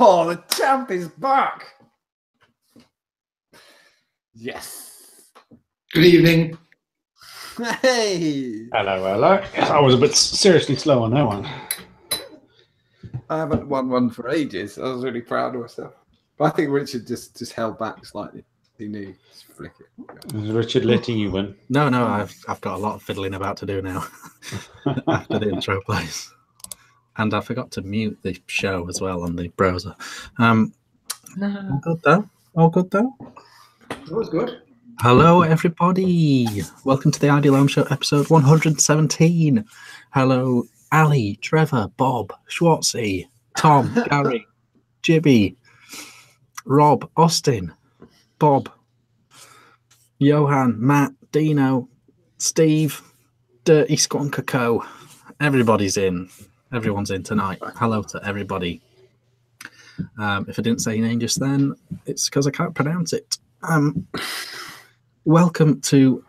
Oh, the champ is back. Yes. Good evening. Hey. Hello. I was a bit seriously slow on that one. I haven't won one for ages. I was really proud of myself. But I think Richard just held back slightly. He knew. Just flick it. Is Richard letting you win? No, I've got a lot of fiddling about to do now after the intro plays. And I forgot to mute the show as well on the browser. All good though. That was good. Hello, everybody. Welcome to the Ideal Home Show, episode 117. Hello, Ali, Trevor, Bob, Schwartzy, Tom, Gary, Jibby, Rob, Austin, Bob, Johan, Matt, Dino, Steve, Dirty Squonker Co. Everybody's in. Everyone's in tonight. Hello to everybody. If I didn't say your name just then, it's because I can't pronounce it. Welcome to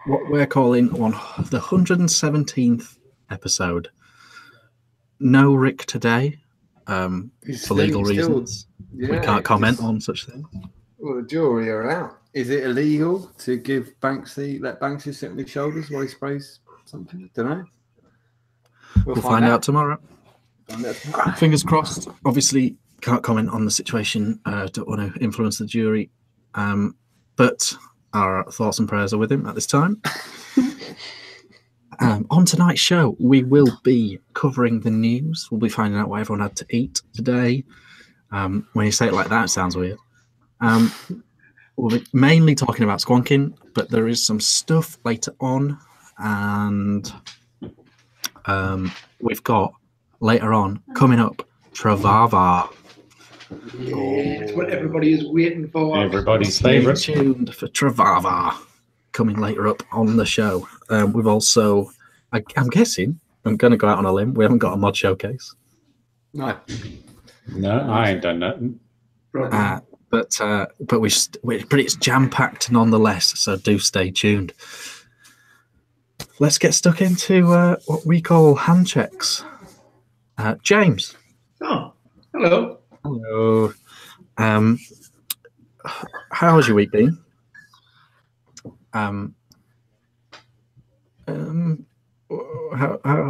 what we're calling the 117th episode. No Rick today, for legal reasons. We can't comment on such things. Well, the jury are out. Is it illegal to let Banksy sit on his shoulders while he sprays something? Don't know. We'll find out tomorrow. Fingers crossed. Obviously, can't comment on the situation. Don't want to influence the jury. But our thoughts and prayers are with him at this time. On tonight's show, we will be covering the news. We'll be finding out what everyone had to eat today. When you say it like that, it sounds weird. We'll be mainly talking about squonking, but there is some stuff later on. And we've got later on coming up Travava. Yeah, it's what everybody is waiting for. Everybody's favourite. Stay tuned for Travava coming later up on the show. We've also, I'm guessing, I'm going to go out on a limb. We haven't got a mod showcase. No, I ain't done nothing. But it's jam packed nonetheless. So do stay tuned. Let's get stuck into what we call hand checks. James. Oh, hello. Hello. How has your week been? How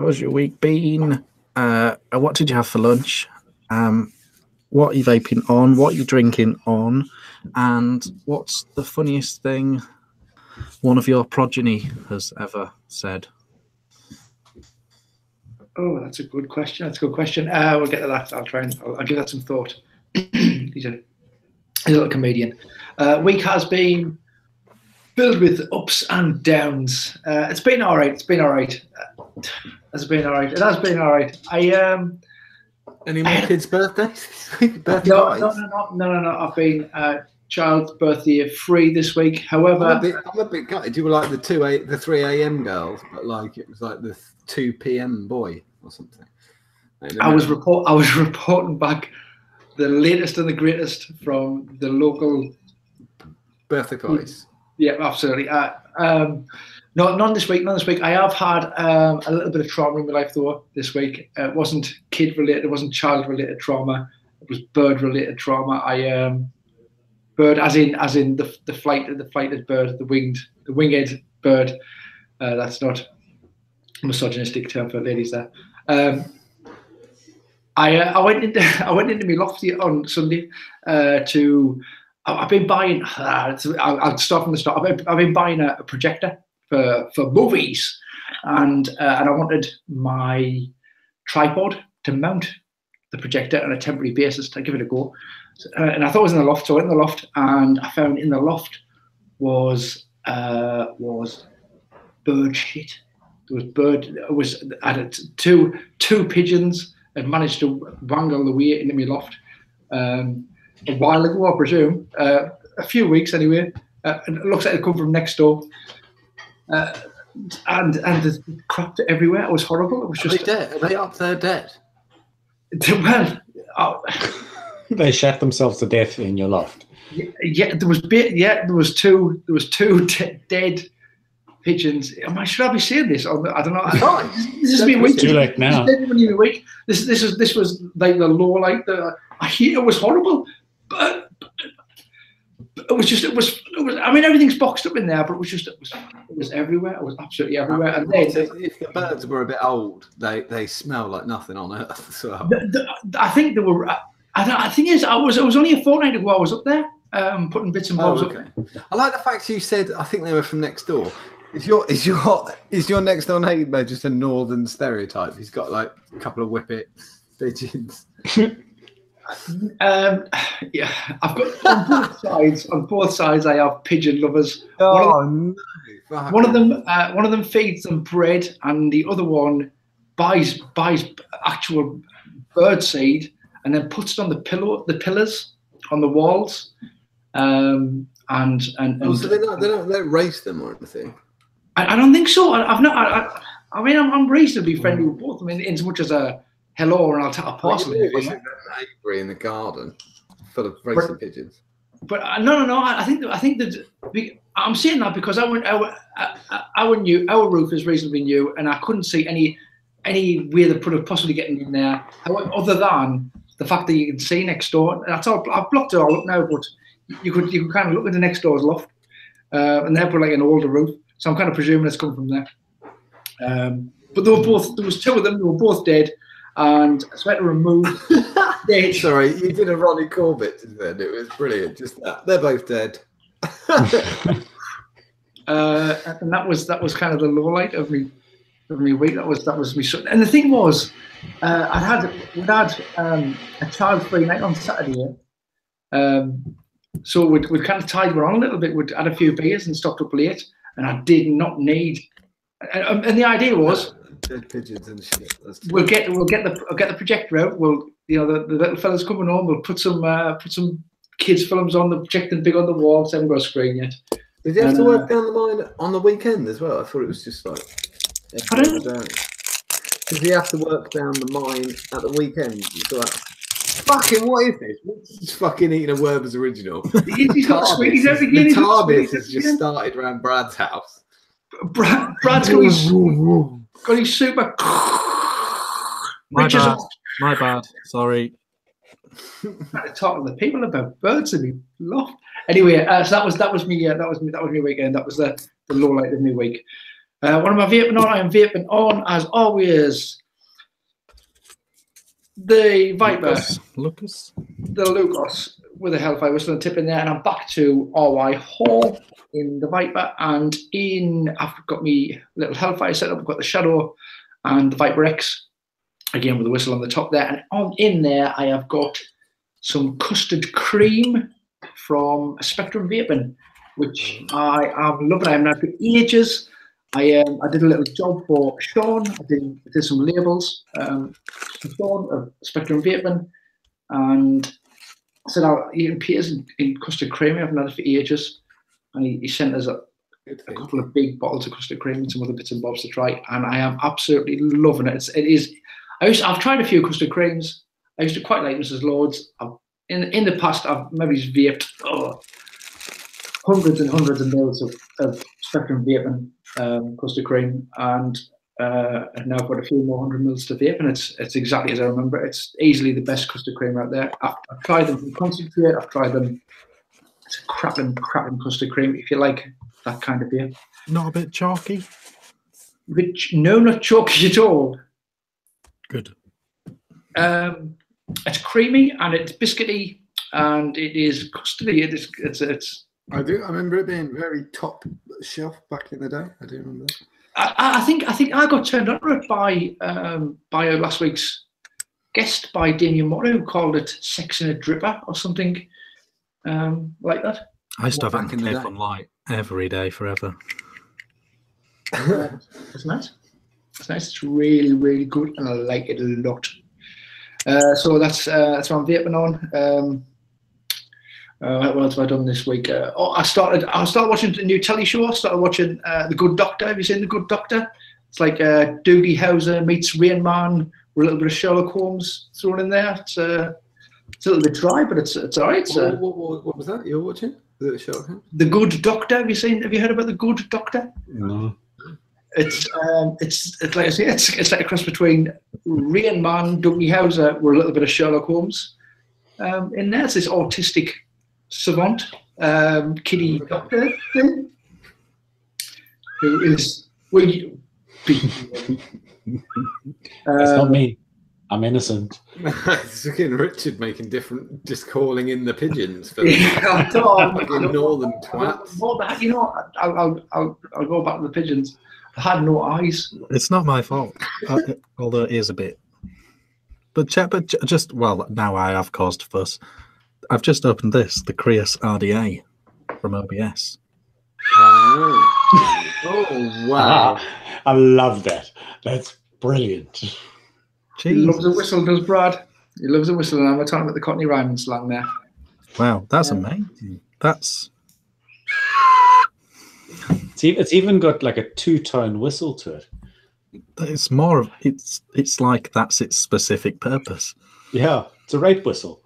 has your week been? What did you have for lunch? What are you vaping on? What are you drinking on? And what's the funniest thing one of your progeny has ever said? Oh, that's a good question. We'll get to that. I'll give that some thought. He's a little comedian. Week has been filled with ups and downs. It's been all right. It has been all right. Any more kids' birthdays? No. I've been child's birthday free this week. However, I'm a bit gutted. You were like the 3 a.m. girls, but like it was like the 2 p.m. boy or something. I was reporting back the latest and the greatest from the local birthday parties. Yeah, absolutely. None this week. I have had a little bit of trauma in my life though this week. It wasn't kid related. It wasn't child related trauma. It was bird related trauma. Bird as in the flighted bird, the winged bird. That's not a misogynistic term for ladies there. I went into my loft on Sunday I've been buying. I'll start from the start. I've been buying a projector for movies, and I wanted my tripod to mount the projector on a temporary basis to give it a go. And I thought it was in the loft, so I went in the loft, and I found in the loft was bird shit. I had two pigeons and managed to wangle the way into my loft a while ago, I presume, a few weeks anyway. And it looks like it come from next door, and there's crap everywhere. It was horrible. It was just. Are they dead? Are they up there dead? Well, They shat themselves to death in your loft. yeah, there was two dead pigeons. Should I be saying this? I don't know. Fine. This has been week. Too late now. This was like the law. Like I hear it was horrible, but it was. I mean, everything's boxed up in there, but it was everywhere. It was absolutely everywhere. And then, if the birds were a bit old, they smell like nothing on earth as well. I think there were. I think it was only a fortnight ago I was up there putting bits and bobs up. I like the fact you said I think they were from next door. Is your next door neighbour just a northern stereotype? He's got like a couple of whippet pigeons. Yeah, I've got on both sides. I have pigeon lovers. One of them feeds them bread, and the other one buys actual bird seed and then puts it on the pillars on the walls. So they don't race them or anything. I don't think so. I mean, I'm reasonably friendly with both. I mean, in as much as a hello, and I'll take a parcel. Apiary in the garden full of racing pigeons. But no. I think that I'm saying that because our roof is reasonably new, and I couldn't see any way they could have possibly getting in there, other than the fact that you can see next door. That's all. I've blocked it all up now, but you could kind of look at the next door's loft, and they've got like an older roof, so I'm kind of presuming it's come from there. But there was two of them. They were both dead. And so I had to remove. Sorry, you did a Ronnie Corbett then. It was brilliant. Just that they're both dead. And that was kind of the low light of me week. That was me. And the thing was, we'd had a child-free night on Saturday. So we'd kind of tied her on a little bit. We'd had a few beers and stopped up late, and I did not need. And the idea was. Dead pigeons and shit. We'll get the projector out. We'll the little fellas coming home. We'll put some kids films on the projector big on the wall. So I haven't got a screen yet. Did you have to work down the mine on the weekend as well? I thought it was just like. I don't. Because you have to work down the mine at the weekend. So like, fucking what is this? He's fucking eating a Werber's original. He's got sweet. He's everything. The TARDIS has just started around Brad's house. Brad's got his super. My bad. Sorry. Talking to the people about birds and me loft. Anyway, so that was me weekend. That was the low light of my week. What am I vaping on? I am vaping on as always. The Viper, Lucas, the Lucas with a Hellfire whistle and tip in there, and I'm back to RY Hall in the Viper, and I've got me little Hellfire set up. I've got the Shadow and the Viper X again with the whistle on the top there, and in there I have got some custard cream from Spectrum Vaping, which I'm loving. I haven't had for ages. I did a little job for Sean. I did some labels for Sean of Spectrum Vaping, and I said, "You appears in custard cream. I haven't had it for ages." And he sent us a couple of big bottles of custard cream and some other bits and bobs to try, and I am absolutely loving it. I've tried a few custard creams. I used to quite like Mrs. Lord's. In the past, I've maybe vaped hundreds and hundreds of mils of Spectrum Vaping custard cream, and I've now got a few more 100 mils to vape, and it's exactly as I remember. It's easily the best custard cream out there. I've tried them from concentrate. I've tried them. It's a cracking custard cream if you like that kind of beer. Not a bit chalky? No, not chalky at all. Good. It's creamy and it's biscuity and it is custardy. It's. I remember it being very top shelf back in the day. I do remember that. I think I got turned on to it by last week's guest, by Damien Motta, who called it "Sex in a Dripper" or something like that. I used to have it in the on light every day forever. It's nice. It's nice. It's really, really good, and I like it a lot. So that's what I'm vaping on. What else have I done this week? I started watching the new telly show. I started watching The Good Doctor. Have you seen The Good Doctor? It's like Doogie Howser meets Rain Man with a little bit of Sherlock Holmes thrown in there. It's It's a little bit dry, but it's all right. It's, What was that you're watching? The Sherlock Holmes? The Good Doctor. Have you heard about The Good Doctor? No. It's like I say, it's like a cross between Rain Man, Dougie Hauser, with a little bit of Sherlock Holmes. In there, it's this autistic savant, kiddie doctor thing, who is That's not me. I'm innocent. It's looking Richard making different, just calling in the pigeons for Yeah, fucking northern twats. I'll go back to the pigeons. I had no eyes. It's not my fault, although it is a bit. But now I have caused fuss. I've just opened the Creus RDA from OBS. Oh wow! I love that. That's brilliant. He loves a whistle, does Brad? He loves a whistle, and I'm talking about the Cockney rhyming slang there. Wow, that's amazing. That's. It's even got like a 2-tone whistle to it. It's more of it's like that's its specific purpose. Yeah, it's a rape whistle.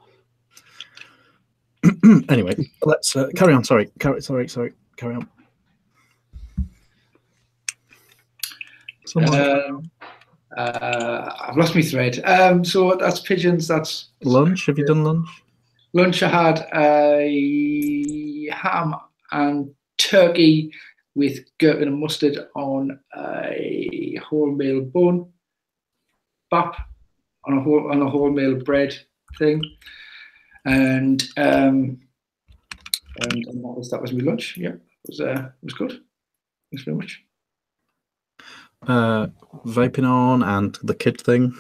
Anyway, let's carry on. Sorry, carry on. I've lost my thread. So that's pigeons. That's Lunch. Have you done lunch? Lunch. I had a ham and turkey with gherkin and mustard on a wholemeal bun, bap on a wholemeal bread thing, and that was my lunch. Yeah, it was good. Thanks very much. Vaping on and the kid thing.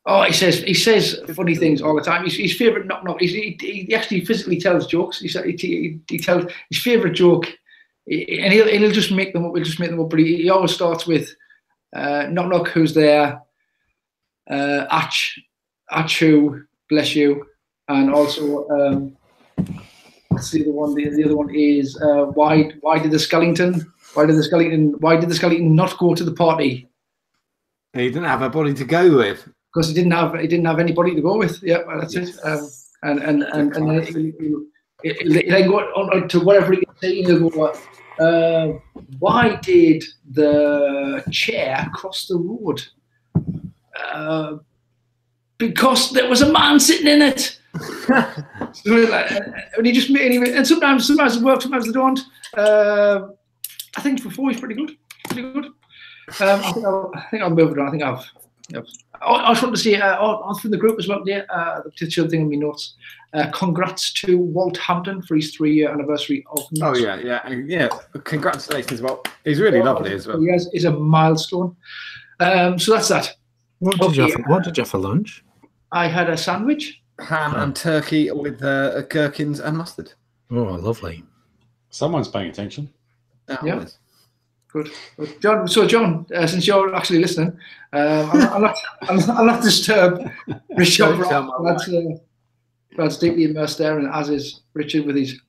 Oh, he says funny things all the time. His favourite knock. He actually physically tells jokes. He tells his favourite joke. And he'll just make them up. We'll just make them up. But he always starts with knock knock. Who's there? Achu, bless you. And also, what's the other one? The other one is why did the Skellington not go to the party? He didn't have a body to go with. Because he didn't have anybody to go with. Yeah, well, that's it. And then go on to whatever he can say. He'll go, why did the chair cross the road? Because there was a man sitting in it. And sometimes it works, sometimes they don't. I think before he's pretty good. I think I'll move it on. I just want to say through the group as well. Yeah, the chill thing in my notes. Congrats to Walt Hampton for his 3-year anniversary of. Oh yeah. Congratulations, Walt. He's really lovely as well. Yes, it's a milestone. So that's that. What did you have for lunch? I had a sandwich, ham and turkey with gherkins and mustard. Oh, lovely. Someone's paying attention. Yeah. Good. John, since you're actually listening, I'll not disturb Richard. Brad's deeply immersed there, and as is Richard with his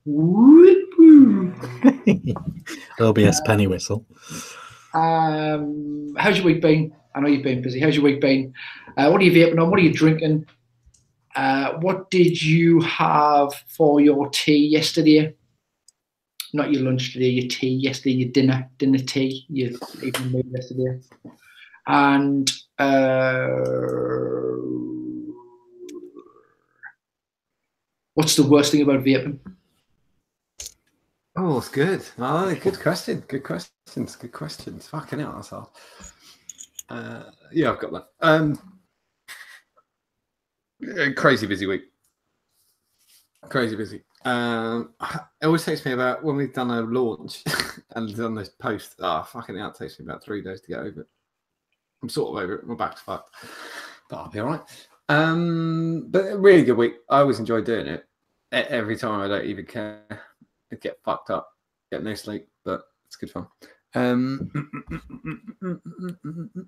OBS penny whistle. How's your week been? I know you've been busy. How's your week been? What are you vaping on? What are you drinking? What did you have for your tea yesterday? Not your lunch today, your tea yesterday, your dinner tea, your evening meal yesterday. And what's the worst thing about vaping? Oh, it's good. Oh, good question. Good questions. Fucking hell, that's hard. Yeah, I've got that. Crazy busy week. Crazy busy. It always takes me about, when we've done a launch and done this post, fucking hell, it takes me about 3 days to get over it. I'm sort of over it. I'm back to fuck. But I'll be all right. But a really good week. I always enjoy doing it. Every time I don't even care. I get fucked up. Get no sleep, but it's good fun.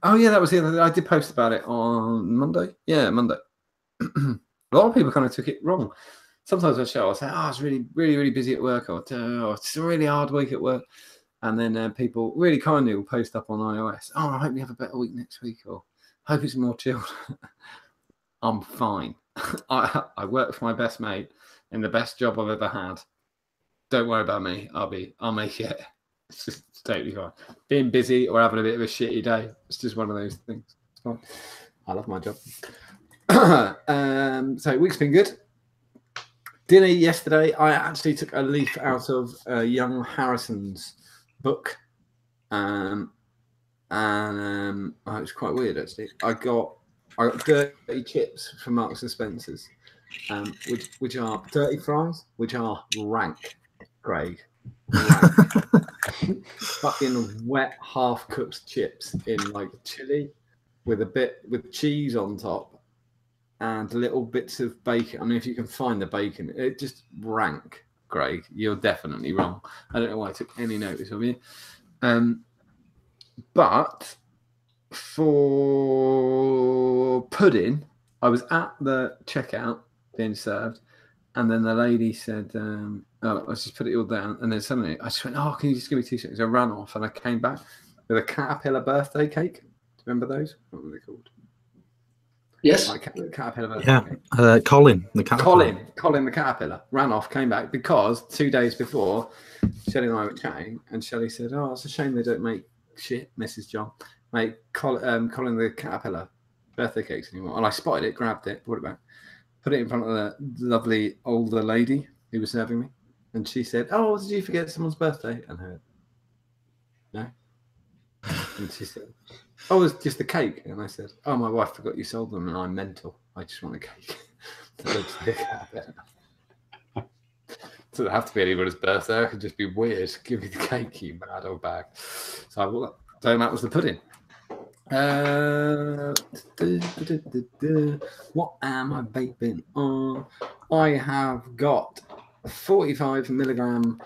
Oh, yeah, that was the other thing. I did post about it on Monday. Yeah, Monday. A lot of people kind of took it wrong. Sometimes I show, I say, I was really, really, really busy at work, or it's a really hard week at work. And then people really kindly will post up on iOS, I hope you have a better week next week, or I hope it's more chilled. I'm fine. I work for my best mate in the best job I've ever had. Don't worry about me. I'll make it. It's just totally fine. Being busy or having a bit of a shitty day, it's just one of those things. It's fine. I love my job. So week's been good. Dinner yesterday, I actually took a leaf out of young Harrison's book. It was quite weird actually. I got dirty chips from Marks and Spencer's, which are dirty fries, which are rank, Craig. Fucking wet, half-cooked chips in like chili with cheese on top and little bits of bacon. I mean, if you can find the bacon, it just rank, Craig. You're definitely wrong. I don't know why I took any notice of you. But for pudding, I was at the checkout being served, and then the lady said, let's just put it all down. And then suddenly I just went, oh, can you just give me 2 seconds? I ran off and I came back with a caterpillar birthday cake. Do you remember those? What were they called? Yes. Like caterpillar birthday cake. Colin, the caterpillar. Colin the caterpillar ran off, came back because 2 days before, Shelley and I were chatting, and Shelley said, oh, it's a shame they don't make shit, Mrs. John, make Colin the caterpillar birthday cakes anymore. And I spotted it, grabbed it, brought it back, put it in front of the lovely older lady who was serving me, and she said, oh, did you forget someone's birthday? And I heard, no. And she said, oh, it's just a cake. And I said, oh, my wife forgot you sold them, and I'm mental. I just want a cake. It doesn't have to be anybody's birthday. It could just be weird. Give me the cake, you mad old bag. So I bought that. So that was the pudding. What am I vaping on? I have got a 45 milligram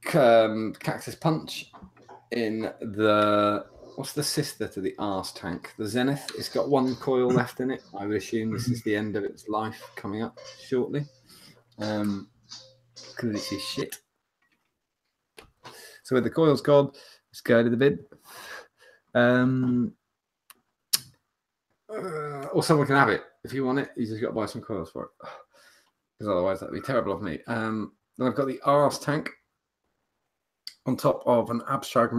Cactus Punch in the, what's the sister to the arse tank? The Zenith. It's got 1 coil left in it. I would assume this is the end of its life coming up shortly. Because it's his shit. So when the coil's gone, let's go to the bin. Or someone can have it if you want it. You just got to buy some coils for it, because otherwise that'd be terrible of me. Then I've got the arse tank on top of an abstract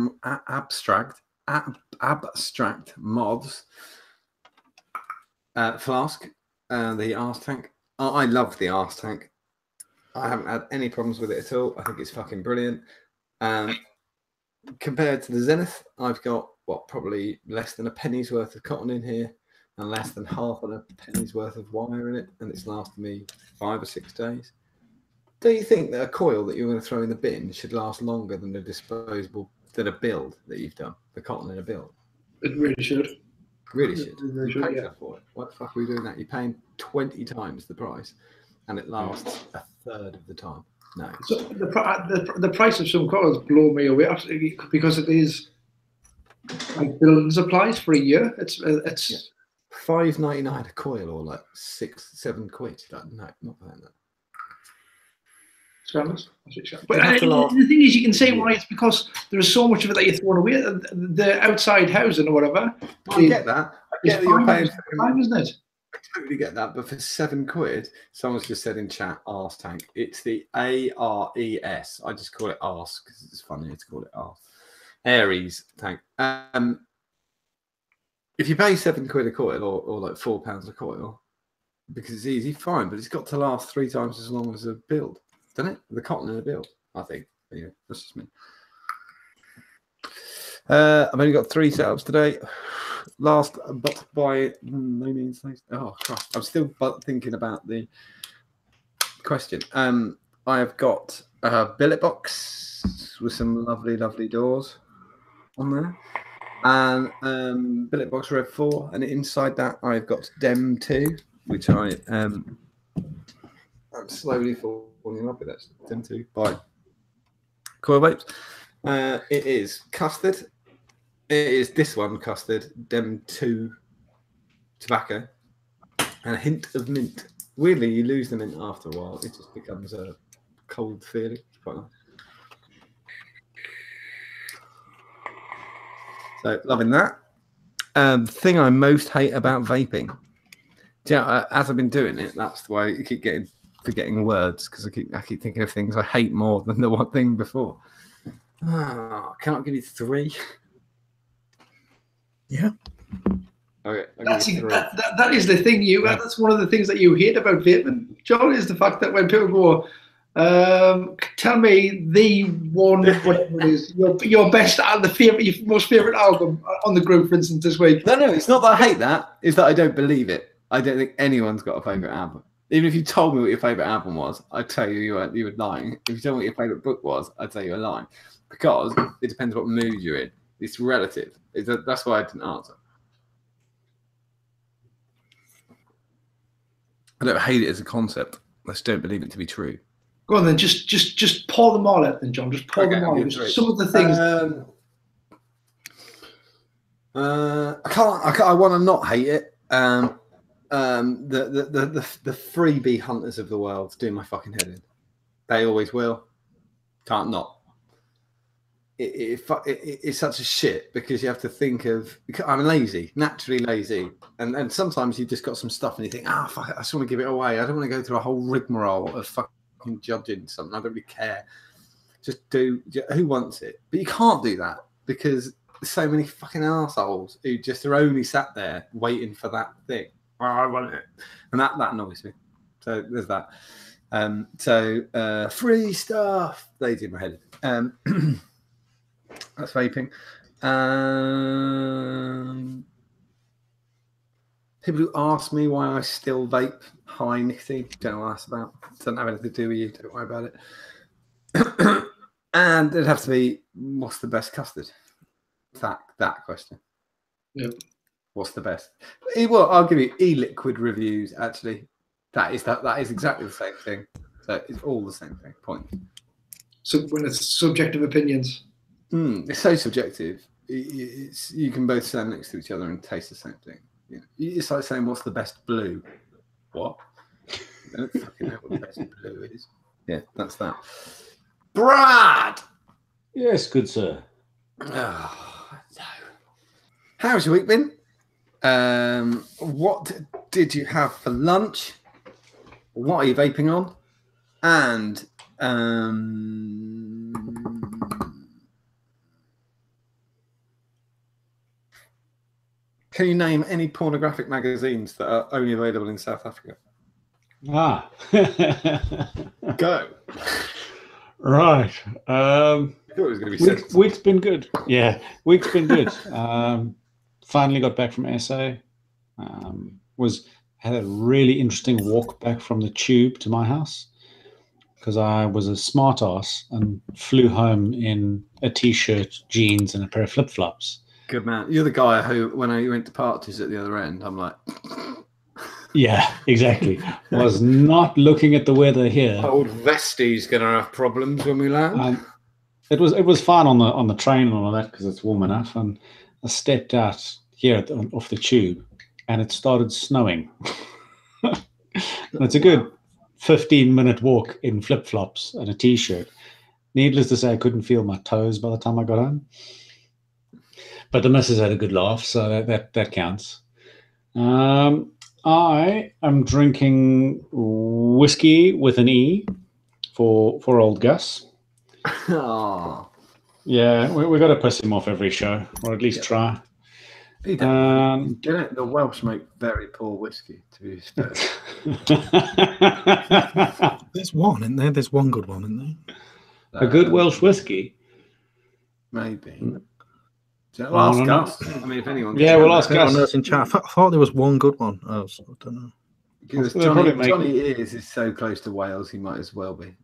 mods flask. The arse tank. I love the arse tank. I haven't had any problems with it at all. I think it's fucking brilliant. Compared to the Zenith, I've got probably less than a penny's worth of cotton in here and less than half of a penny's worth of wire in it, and it's lasted me 5 or 6 days. Do you think that a coil that you're going to throw in the bin should last longer than a build that you've done? The cotton in a build. It really should. Really should. Really You pay yeah. for it. What the fuck are we doing that? You're paying 20 times the price, and it lasts a third of the time. No. So the price of some coils blow me away, absolutely, because it is like building supplies for a year. It's $5.99 a coil, or like 6-7 quid. Like, no, not paying that. Scandalous. But the thing is, you can say why it's because there is so much of it that you're throwing away. The outside housing or whatever. I get that. I get that you're paying time, isn't it? I totally get that, but for 7 quid, someone's just said in chat, arse tank. It's the ARES. I just call it arse because it's funnier to call it arse. Aries tank. If you pay 7 quid a coil, or like £4 a coil, because it's easy, fine, but it's got to last 3 times as long as a build, doesn't it? The cotton in a build, I think. Yeah, that's just me. I've only got 3 setups today. Last, but by no means least. Oh, Christ. I'm still thinking about the question. I have got a billet box with some lovely, lovely doors on there, and billet box Rev 4, and inside that I've got Dem 2, which I'm slowly falling in love with. That Dem 2 by Coil Vapes. It is custard. It is this one, custard, Dem 2 tobacco, and a hint of mint. Weirdly, you lose the mint after a while. It just becomes a cold feeling. It's quite nice. So, loving that. The thing I most hate about vaping Yeah, as I've been doing it, that's the way you keep forgetting words because I keep thinking of things I hate more than the one thing before. Oh, can't give you 3. Yeah. Okay, that is the thing. That's one of the things that you hate about vaping, John, is the fact that when people go, tell me the one, whatever it is, your best and your most favorite album on the group, for instance, this week. No, it's not that I hate that. It's that I don't believe it. I don't think anyone's got a favorite album. Even if you told me what your favorite album was, I'd tell you you were lying. If you told me what your favorite book was, I'd say you were lying. Because it depends what mood you're in. It's relative. That's why I didn't answer. I don't hate it as a concept. I just don't believe it to be true. Go on then, just pour them all out then, John. Just pour them all out. Some of the things. I want to not hate it. The freebie hunters of the world do my fucking head in. They always will. Can't not. It's such a shit because you have to think of. I'm lazy, naturally lazy, and sometimes you just got some stuff and you think, fuck it, I just want to give it away. I don't want to go through a whole rigmarole of fucking judging something. I don't really care. Just do. Who wants it? But you can't do that because there's so many fucking assholes who just are only sat there waiting for that thing. Oh, I want it, and that annoys me. So there's that. Free stuff. They do my head in. That's vaping. People who ask me why I still vape high nicotine, don't know what that's about. Doesn't have anything to do with you. Don't worry about it. And it'd have to be, what's the best custard? That question. Yep. What's the best? Well, I'll give you e-liquid reviews. Actually, that is exactly the same thing. So it's all the same thing. Point. So when it's subjective opinions. It's so subjective. You can both stand next to each other and taste the same thing. You know, it's like saying, "What's the best blue?" What? I don't fucking know what the best blue is. Yeah, that's that. Brad. Yes, good sir. Oh, no. How's your week been? What did you have for lunch? What are you vaping on? And can you name any pornographic magazines that are only available in South Africa? Go. Right. I thought it was going to be week's been good. Yeah, week's been good. Finally got back from SA. Had a really interesting walk back from the tube to my house because I was a smart ass and flew home in a t-shirt, jeans, and a pair of flip-flops. Good man. You're the guy who, when I went to parties at the other end, I'm like... Yeah, exactly. Was not looking at the weather here. Old Vestie's going to have problems when we land. It was fine on the train and all that because it's warm enough. And I stepped out here off the tube, and it started snowing. And it's a good 15-minute walk in flip-flops and a t-shirt. Needless to say, I couldn't feel my toes by the time I got home. But the missus had a good laugh, so that counts. I am drinking whiskey with an E for old Gus. Oh. Yeah, we got to piss him off every show, or at least try. The Welsh make very poor whiskey, to be fair. There's one, isn't there? There's one good one, isn't there? A good Welsh whiskey? Maybe. We'll ask us. I mean, if anyone... Yeah, we'll ask us. Else in chat. I thought there was one good one. I don't know. Because Johnny is so close to Wales, he might as well be.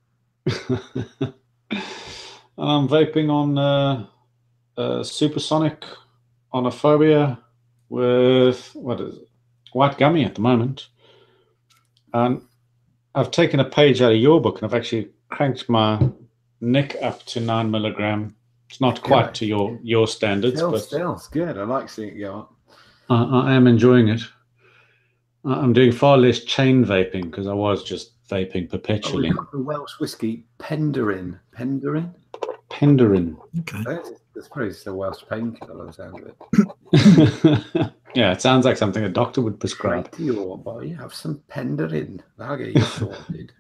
I'm vaping on Supersonic Onophobia with, what is it? White gummy at the moment. And I've taken a page out of your book and I've actually cranked my neck up to 9 milligram. It's not quite to your standards, but it's good. I like seeing it go up. I am enjoying it. I'm doing far less chain vaping because I was just vaping perpetually. We've got the Welsh whiskey Penderyn. Penderyn. Okay. That's probably just a Welsh painkiller by the sound of it. Yeah, it sounds like something a doctor would prescribe. Right to your boy, have some penderin. That'll get you sorted.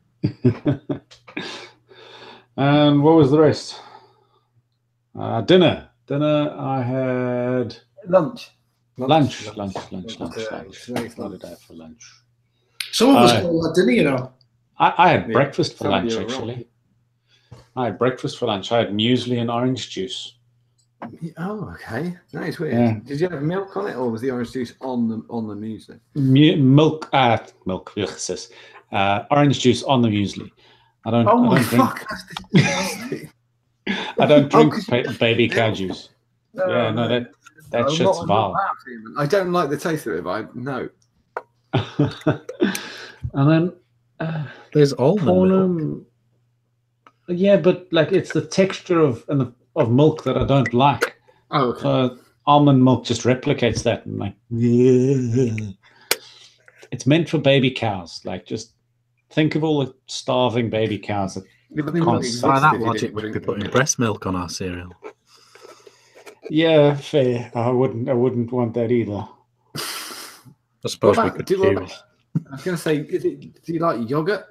And what was the rest? Dinner. I had Lunch. lunch. Nice What did I have for lunch? Some of us call that dinner, you know. I had breakfast for Some of lunch, you are actually. wrong. I had breakfast for lunch. I had muesli and orange juice. Oh, okay. That is weird. Yeah. Did you have milk on it, or was the orange juice on the muesli? Milk. Orange juice on the muesli. I don't. Oh I my don't drink. fuck! That's disgusting. I don't drink 'cause baby milk. cow juice. Yeah, no, that I'm shit's not vile. that human. I don't like the taste of it, but no. And then There's almond milk. porno. Yeah, but like it's the texture of milk that I don't like. Oh, okay. So almond milk just replicates that, and like it's meant for baby cows. Like just think of all the starving baby cows that Yeah, but they can't wouldn't exist By exist that if you logic, didn't we'd be drink putting milk. breast milk on our cereal. Yeah, fair. I wouldn't want that either. I suppose we about- could do you choose. I was going to say, do you like yogurt?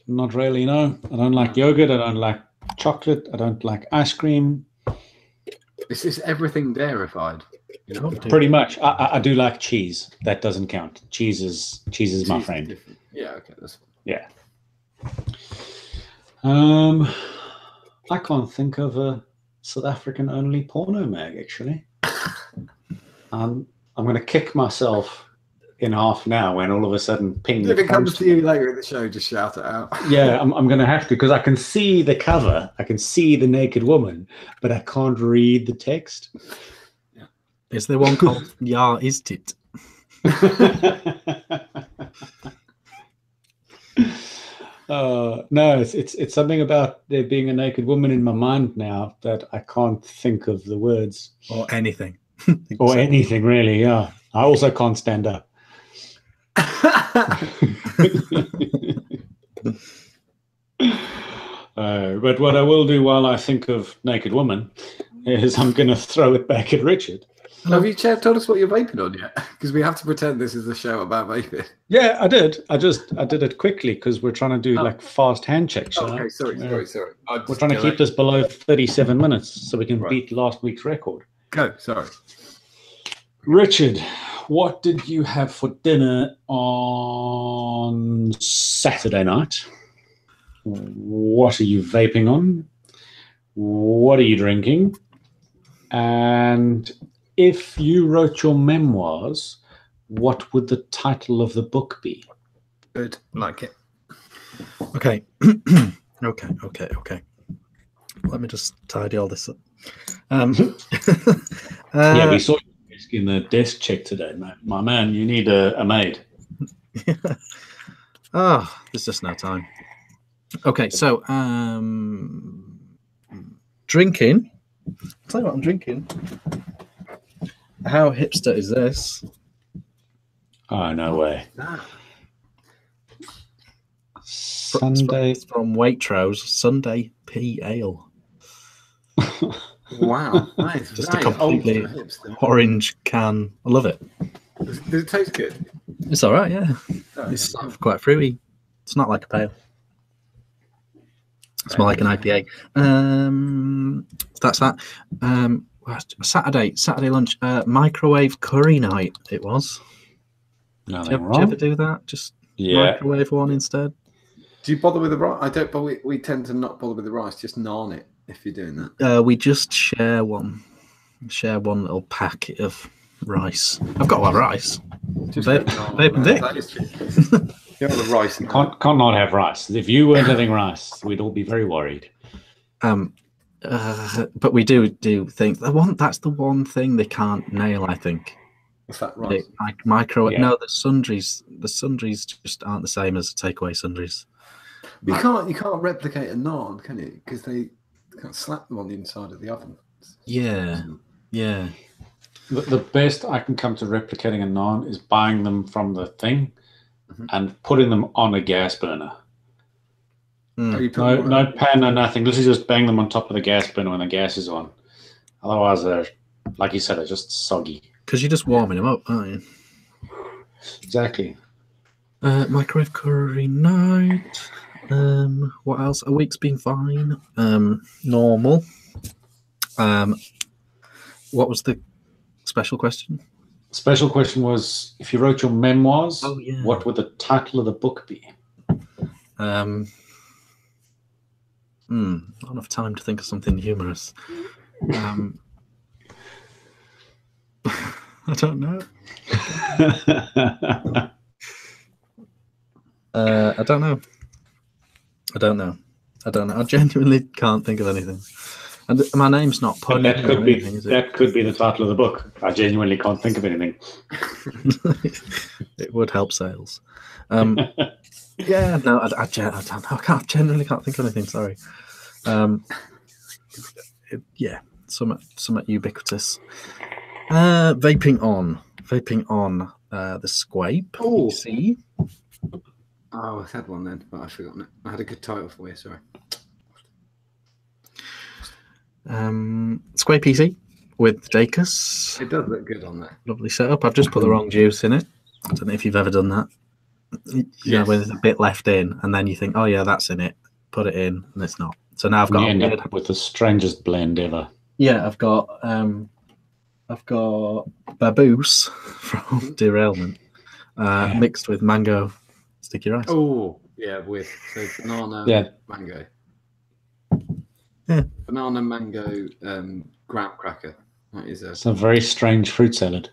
Not really, no. I don't like yogurt. I don't like chocolate. I don't like ice cream. It's just everything dairyfied. You know? Pretty much. I do like cheese. That doesn't count. Cheese is my Cheese is friend. different. Yeah, okay. That's Yeah. I can't think of a South African only porno mag actually. I'm going to kick myself in half now when all of a sudden ping. If it comes to you later in the show, just shout it out. Yeah, I'm going to have to because I can see the cover, I can see the naked woman, but I can't read the text. Is there one called Ja Is It? No, it's something about there being a naked woman in my mind now that I can't think of the words Or anything. or anything really. Yeah, I also can't stand up. But what I will do while I think of naked woman is I'm going to throw it back at Richard. Have you told us what you're vaping on yet? Because we have to pretend this is a show about vaping. Yeah, I did. I did it quickly because we're trying to do like fast hand checks. You know? Okay, sorry. We're trying to keep this below 37 minutes so we can Right. beat last week's record. Go, sorry. Richard, what did you have for dinner on Saturday night? What are you vaping on? What are you drinking? And if you wrote your memoirs, what would the title of the book be? Good, like it. Okay. Okay. Let me just tidy all this up. Yeah, we saw you in the desk check today, mate. My man, you need a maid. Oh, there's just no time. Okay, so drinking. I'll tell you what I'm drinking. How hipster is this? Oh, no way. Ah, Sunday. It's from Waitrose Sunday Pea Ale. wow, nice. Just a nice. completely Ultra hipster. Orange can. I love it. Does it taste good? It's all right, yeah. Oh, It's quite fruity. It's not like a pale. It's more like an IPA. That's that. Saturday lunch. Microwave curry night. It was. Do Nothing you ever wrong. do that? Just Yeah. microwave one instead. Do you bother with the rice? I don't, but we tend to not bother with the rice. Just naan it if you're doing that. We just share one. Share one little packet of rice. I've got a lot of rice. Just Vape- naan, vape and man. dick. That is true. You know, the rice. Can't not have rice. If you weren't having rice, we'd all be very worried. But we do think that's the one thing they can't nail. I think What's that rice? microwave. Yeah. No, the sundries just aren't the same as takeaway sundries. You can't replicate a naan, can you? Because they can't slap them on the inside of the oven. Yeah. The best I can come to replicating a naan is buying them from the thing and putting them on a gas burner. Oh, you put No, them on no pan, no nothing. Literally just bang them on top of the gas burner when the gas is on. Otherwise, like you said, are just soggy. Because you're just warming them up, aren't you? Exactly. Microwave curry night. What else? A week's been fine. Normal. What was the special question? Special question was, if you wrote your memoirs, Oh, yeah. what would the title of the book be? Not enough time to think of something humorous. I don't know. I don't know. I genuinely can't think of anything. And my name's not punny. That could be the title of the book. I genuinely can't think of anything. It would help sales. Yeah, no, I genuinely can't think of anything. Sorry. Somewhat ubiquitous. Vaping on the Squape PC. Oh, I had one then, but I've forgotten it. I had a good title for you. Sorry. Squape PC with Jacus. It does look good on there. Lovely setup. I've just put the wrong juice in it. I don't know if you've ever done that. Yeah, when there's a bit left in, and then you think, "Oh yeah, that's in it." Put it in, and it's not. So now I've got. You end up with the strangest blend ever. Yeah, I've got baboose from Derailment mixed with mango sticky rice. Oh yeah, with banana, mango. Yeah, banana mango graham cracker. That is it's a very strange fruit salad.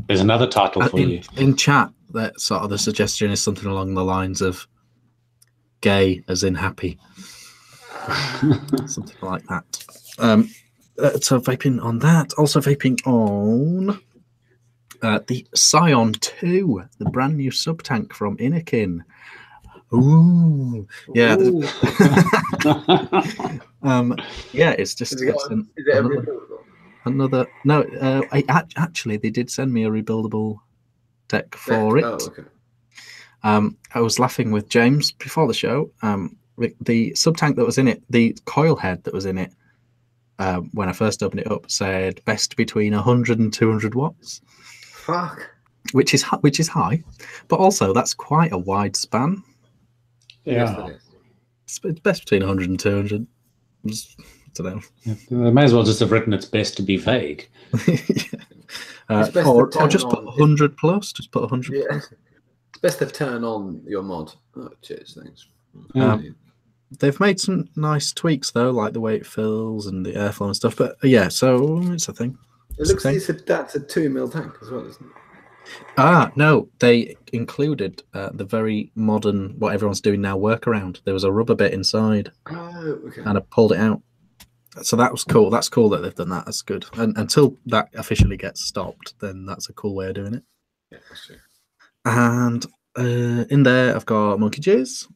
There's another title for you in chat. That sort of the suggestion is something along the lines of "gay" as in happy, something like that. So vaping on that. Also vaping on the Scion 2, the brand new sub tank from Innikin. Ooh, yeah. Ooh. Yeah, it's just another. No, actually, they did send me a rebuildable deck for it. Oh, okay. I was laughing with James before the show. The sub tank that was in it, the coil head that was in it, when I first opened it up, said best between 100 and 200 watts. Fuck. Which is high, but also that's quite a wide span. Yeah, it's best between 100 and 200. I don't know. Yeah, they may as well just have written it's best to be vague. Or just put 100 plus. Just put 100 yeah. plus. It's best to turn on your mod. Oh, cheers, thanks. They've made some nice tweaks though, like the way it fills and the airflow and stuff. But yeah, so it's a thing. It looks like that's a 2 mil tank as well, isn't it? No, they included the very modern, what everyone's doing now, workaround. There was a rubber bit inside, and I pulled it out. So that was cool. That's cool that they've done that. That's good. And until that officially gets stopped, then that's a cool way of doing it. Yeah, that's true. And in there, I've got Monkey Jizz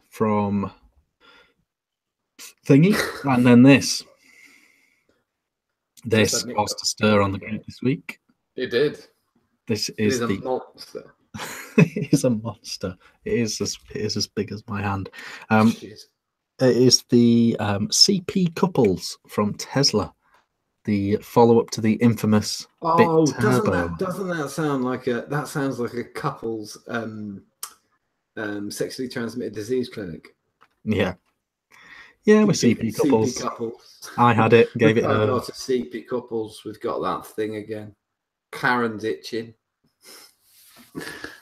from Thingy, and then this. This caused a stir on the group this week. It did. This is a monster. It is a monster. It is as big as my hand. It is the CP couples from Tesla, the follow-up to the infamous Bit Turbo. Doesn't that sound like a? That sounds like a couple's sexually transmitted disease clinic. Yeah. Yeah, with CP couples. CP couples. I had it, gave it a lot of CP couples. We've got that thing again. Karen's itching.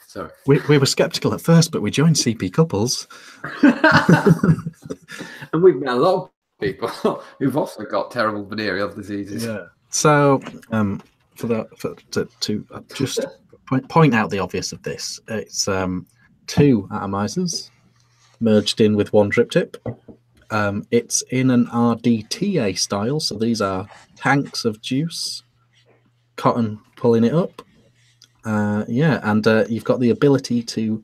Sorry. We were skeptical at first, but we joined CP couples. And we've met a lot of people who've also got terrible venereal diseases. Yeah. So, to just point out the obvious of this, it's 2 atomizers merged in with 1 drip tip. It's in an RDTA style, so these are tanks of juice, cotton pulling it up. And you've got the ability to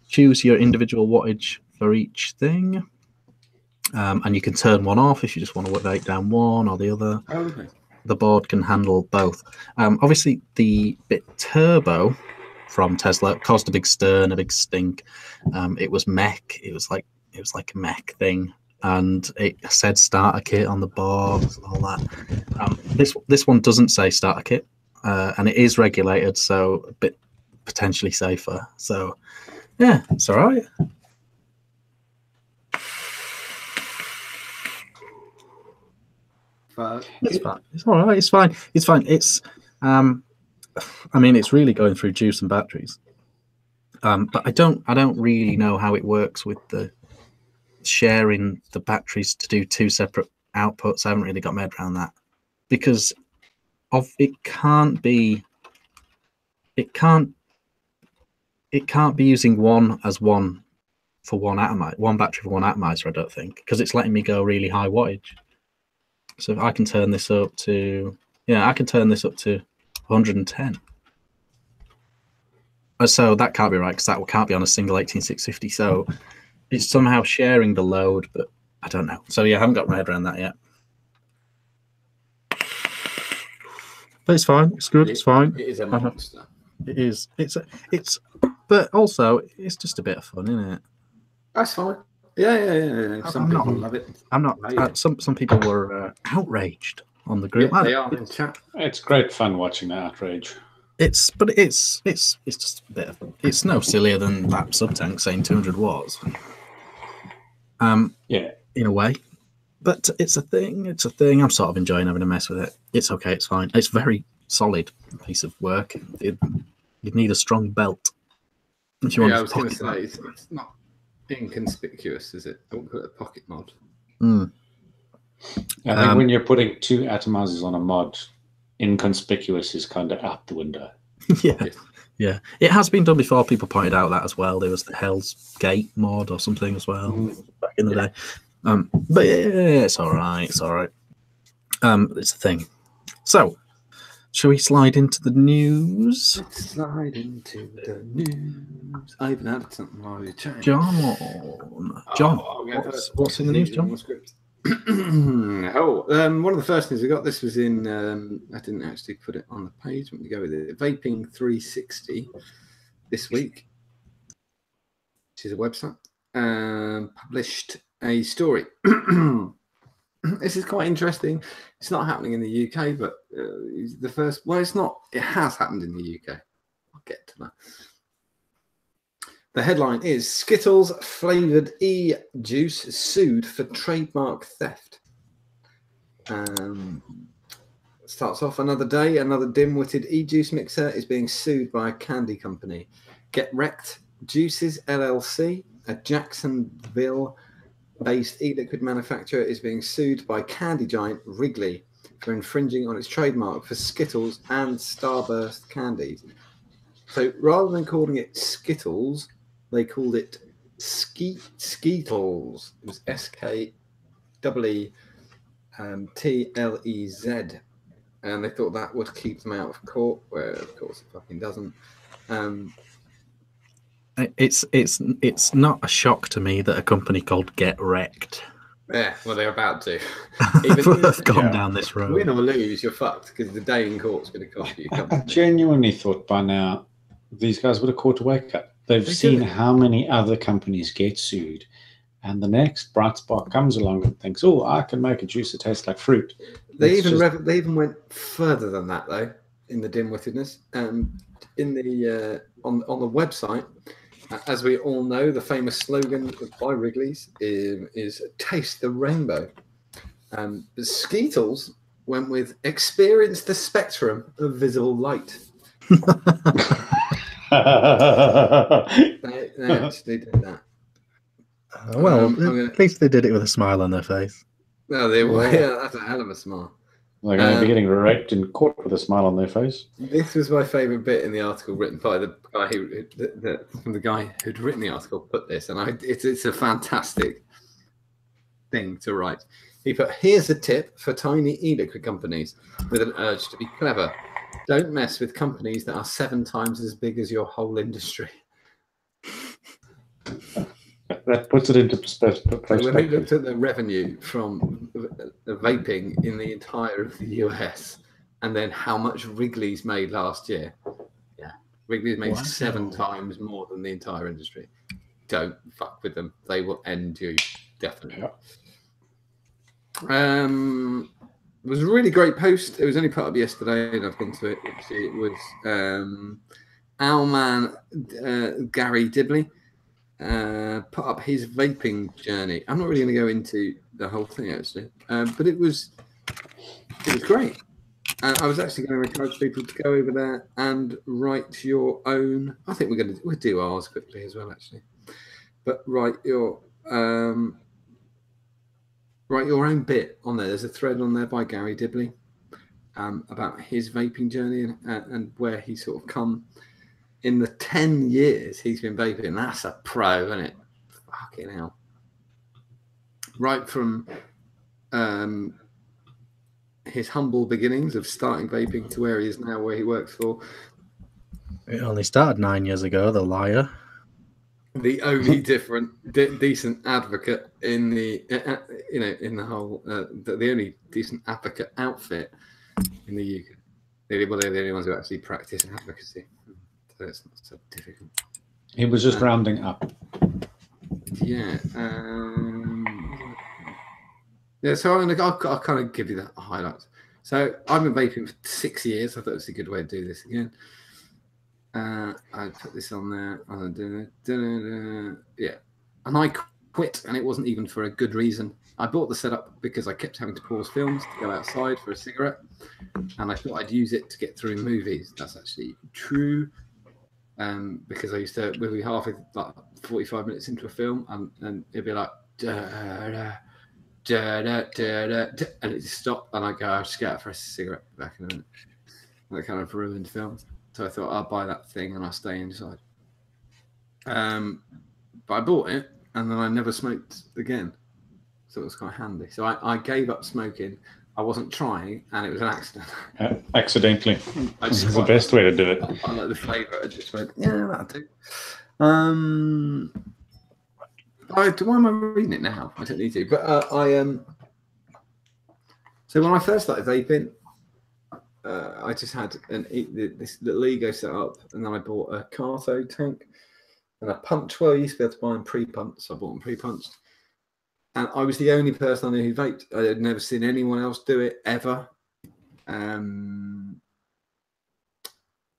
choose your individual wattage for each thing, and you can turn one off if you just want to vape down one or the other. Oh, okay. The board can handle both. Obviously, the Bit Turbo from Tesla caused a big stir and a big stink. It was mech. It was like It was like a mech thing, and it said starter kit on the box and all that. This one doesn't say starter kit, and it is regulated, so a bit potentially safer. So yeah, it's all right. It's fine. It's all right. It's fine. It's fine. It's, I mean, it's really going through juice and batteries. But I don't really know how it works with the sharing the batteries to do two separate outputs. I haven't really got my head around that because it can't be using one for one atomizer, one battery for one atomizer. I don't think, because it's letting me go really high wattage. So if I can turn this up to 110. So that can't be right, because that can't be on a single 18650. So it's somehow sharing the load, but I don't know. So yeah, I haven't got my head around that yet. But it's fine. It's good. It's fine. It is a monster. It is. But also it's just a bit of fun, isn't it? That's fine. Yeah. Some people love it. I'm not. Some people were outraged on the group. Yeah, they are in chat. It's great fun watching the outrage. It's just a bit of, it's no sillier than that sub-tank saying 200 watts. Yeah, in a way, but it's a thing. I'm sort of enjoying having a mess with it. It's okay. It's fine. It's a very solid piece of work. You'd need a strong belt if you want. I was going to say it's not inconspicuous, is it? I won't put a pocket mod. I think when you're putting two atomizers on a mod, inconspicuous is kind of out the window. Yeah. It has been done before. People pointed out that as well. There was the Hell's Gate mod or something as well back in the day. But yeah, it's all right. It's all right. It's a thing. So, shall we slide into the news? Let's slide into the neose. I even had something while you chatting. John, what's in the news, John? One of the first things we got, this was in, I didn't actually put it on the page. Let me go with it. Vaping 360 this week, which is a website, published a story. This is quite interesting. It's not happening in the UK, but the first, well, it's not, it has happened in the UK. I'll get to that. The headline is Skittles flavoured e-juice sued for trademark theft. Starts off another day, another dim-witted e-juice mixer is being sued by a candy company. Get Wrecked Juices LLC, a Jacksonville-based e-liquid manufacturer, is being sued by candy giant Wrigley for infringing on its trademark for Skittles and Starburst candies. So rather than calling it Skittles, they called it Skeetles. It was SKEETLEZ. And they thought that would keep them out of court, where of course it fucking doesn't. It's not a shock to me that a company called Get Wrecked. Yeah, well, they're about to. They've gone down this road. Win or lose, you're fucked, because the day in court's going to cost you. I genuinely thought by now these guys would have caught a wake up. They've seen how many other companies get sued, and the next bright spark comes along and thinks, "Oh, I can make a juice that tastes like fruit." They even went further than that, though, in the dim-wittedness. In the on the website, as we all know, the famous slogan by Wrigley's is "Taste the rainbow." But Skeetles went with "Experience the spectrum of visible light." They actually did that. At least they did it with a smile on their face. No, they were. Yeah, that's a hell of a smile. They're going to be getting raped in court with a smile on their face. This was my favourite bit in the article written by the guy who'd written the article. Put this, and it's a fantastic thing to write. He put, "Here's a tip for tiny e-liquid companies with an urge to be clever. Don't mess with companies that are 7 times as big as your whole industry." That puts it into perspective. When we looked at the revenue from vaping in the entire of the US, and then how much Wrigley's made last year, Wrigley's made 7 times more than the entire industry. don't fuck with them. They will end you, definitely. Yeah. It was a really great post. It was only put up yesterday, and I've gone to it. It was our man Gary Dibley put up his vaping journey. I'm not really going to go into the whole thing actually, but it was great. I was actually going to encourage people to go over there and write your own. I think we'll do ours quickly as well, actually. But write your own bit on there. There's a thread on there by Gary Dibley about his vaping journey and where he sort of come in the 10 years he's been vaping. That's a pro, isn't it? Fucking hell. Right from his humble beginnings of starting vaping to where he is now, where he works for. It only started 9 years ago, the liar. The only decent advocate in the in the whole the only decent advocate outfit in the UK. They're the only ones who actually practice advocacy. So it's not so difficult. He was just rounding up. Yeah. Yeah, so I'll kind of give you the highlights. So I've been vaping for 6 years. I thought it was a good way to do this again. I put this on there. Yeah. And I quit, and it wasn't even for a good reason. I bought the setup because I kept having to pause films to go outside for a cigarette, and I thought I'd use it to get through movies. That's actually true. Because I used to, we'd be halfway, like 45 minutes into a film, and it'd be like, and it just stopped, and I go, I'll just get out for a cigarette back in a minute. That kind of ruined films. So I thought I'll buy that thing and I'll stay inside. But I bought it, and then I never smoked again. So it was quite handy. So I gave up smoking. I wasn't trying, and it was an accident. Accidentally. This is the best way to do it. I like the flavour. I just went, yeah, that'll do. Why am I reading it now? I don't need to. But so when I first started vaping, I just had this little ego set up, and then I bought a cathode tank and a punch. Well, you used to be able to buy them pre-punched, so I bought them pre-punched. And I was the only person I knew who vaped. I had never seen anyone else do it ever. And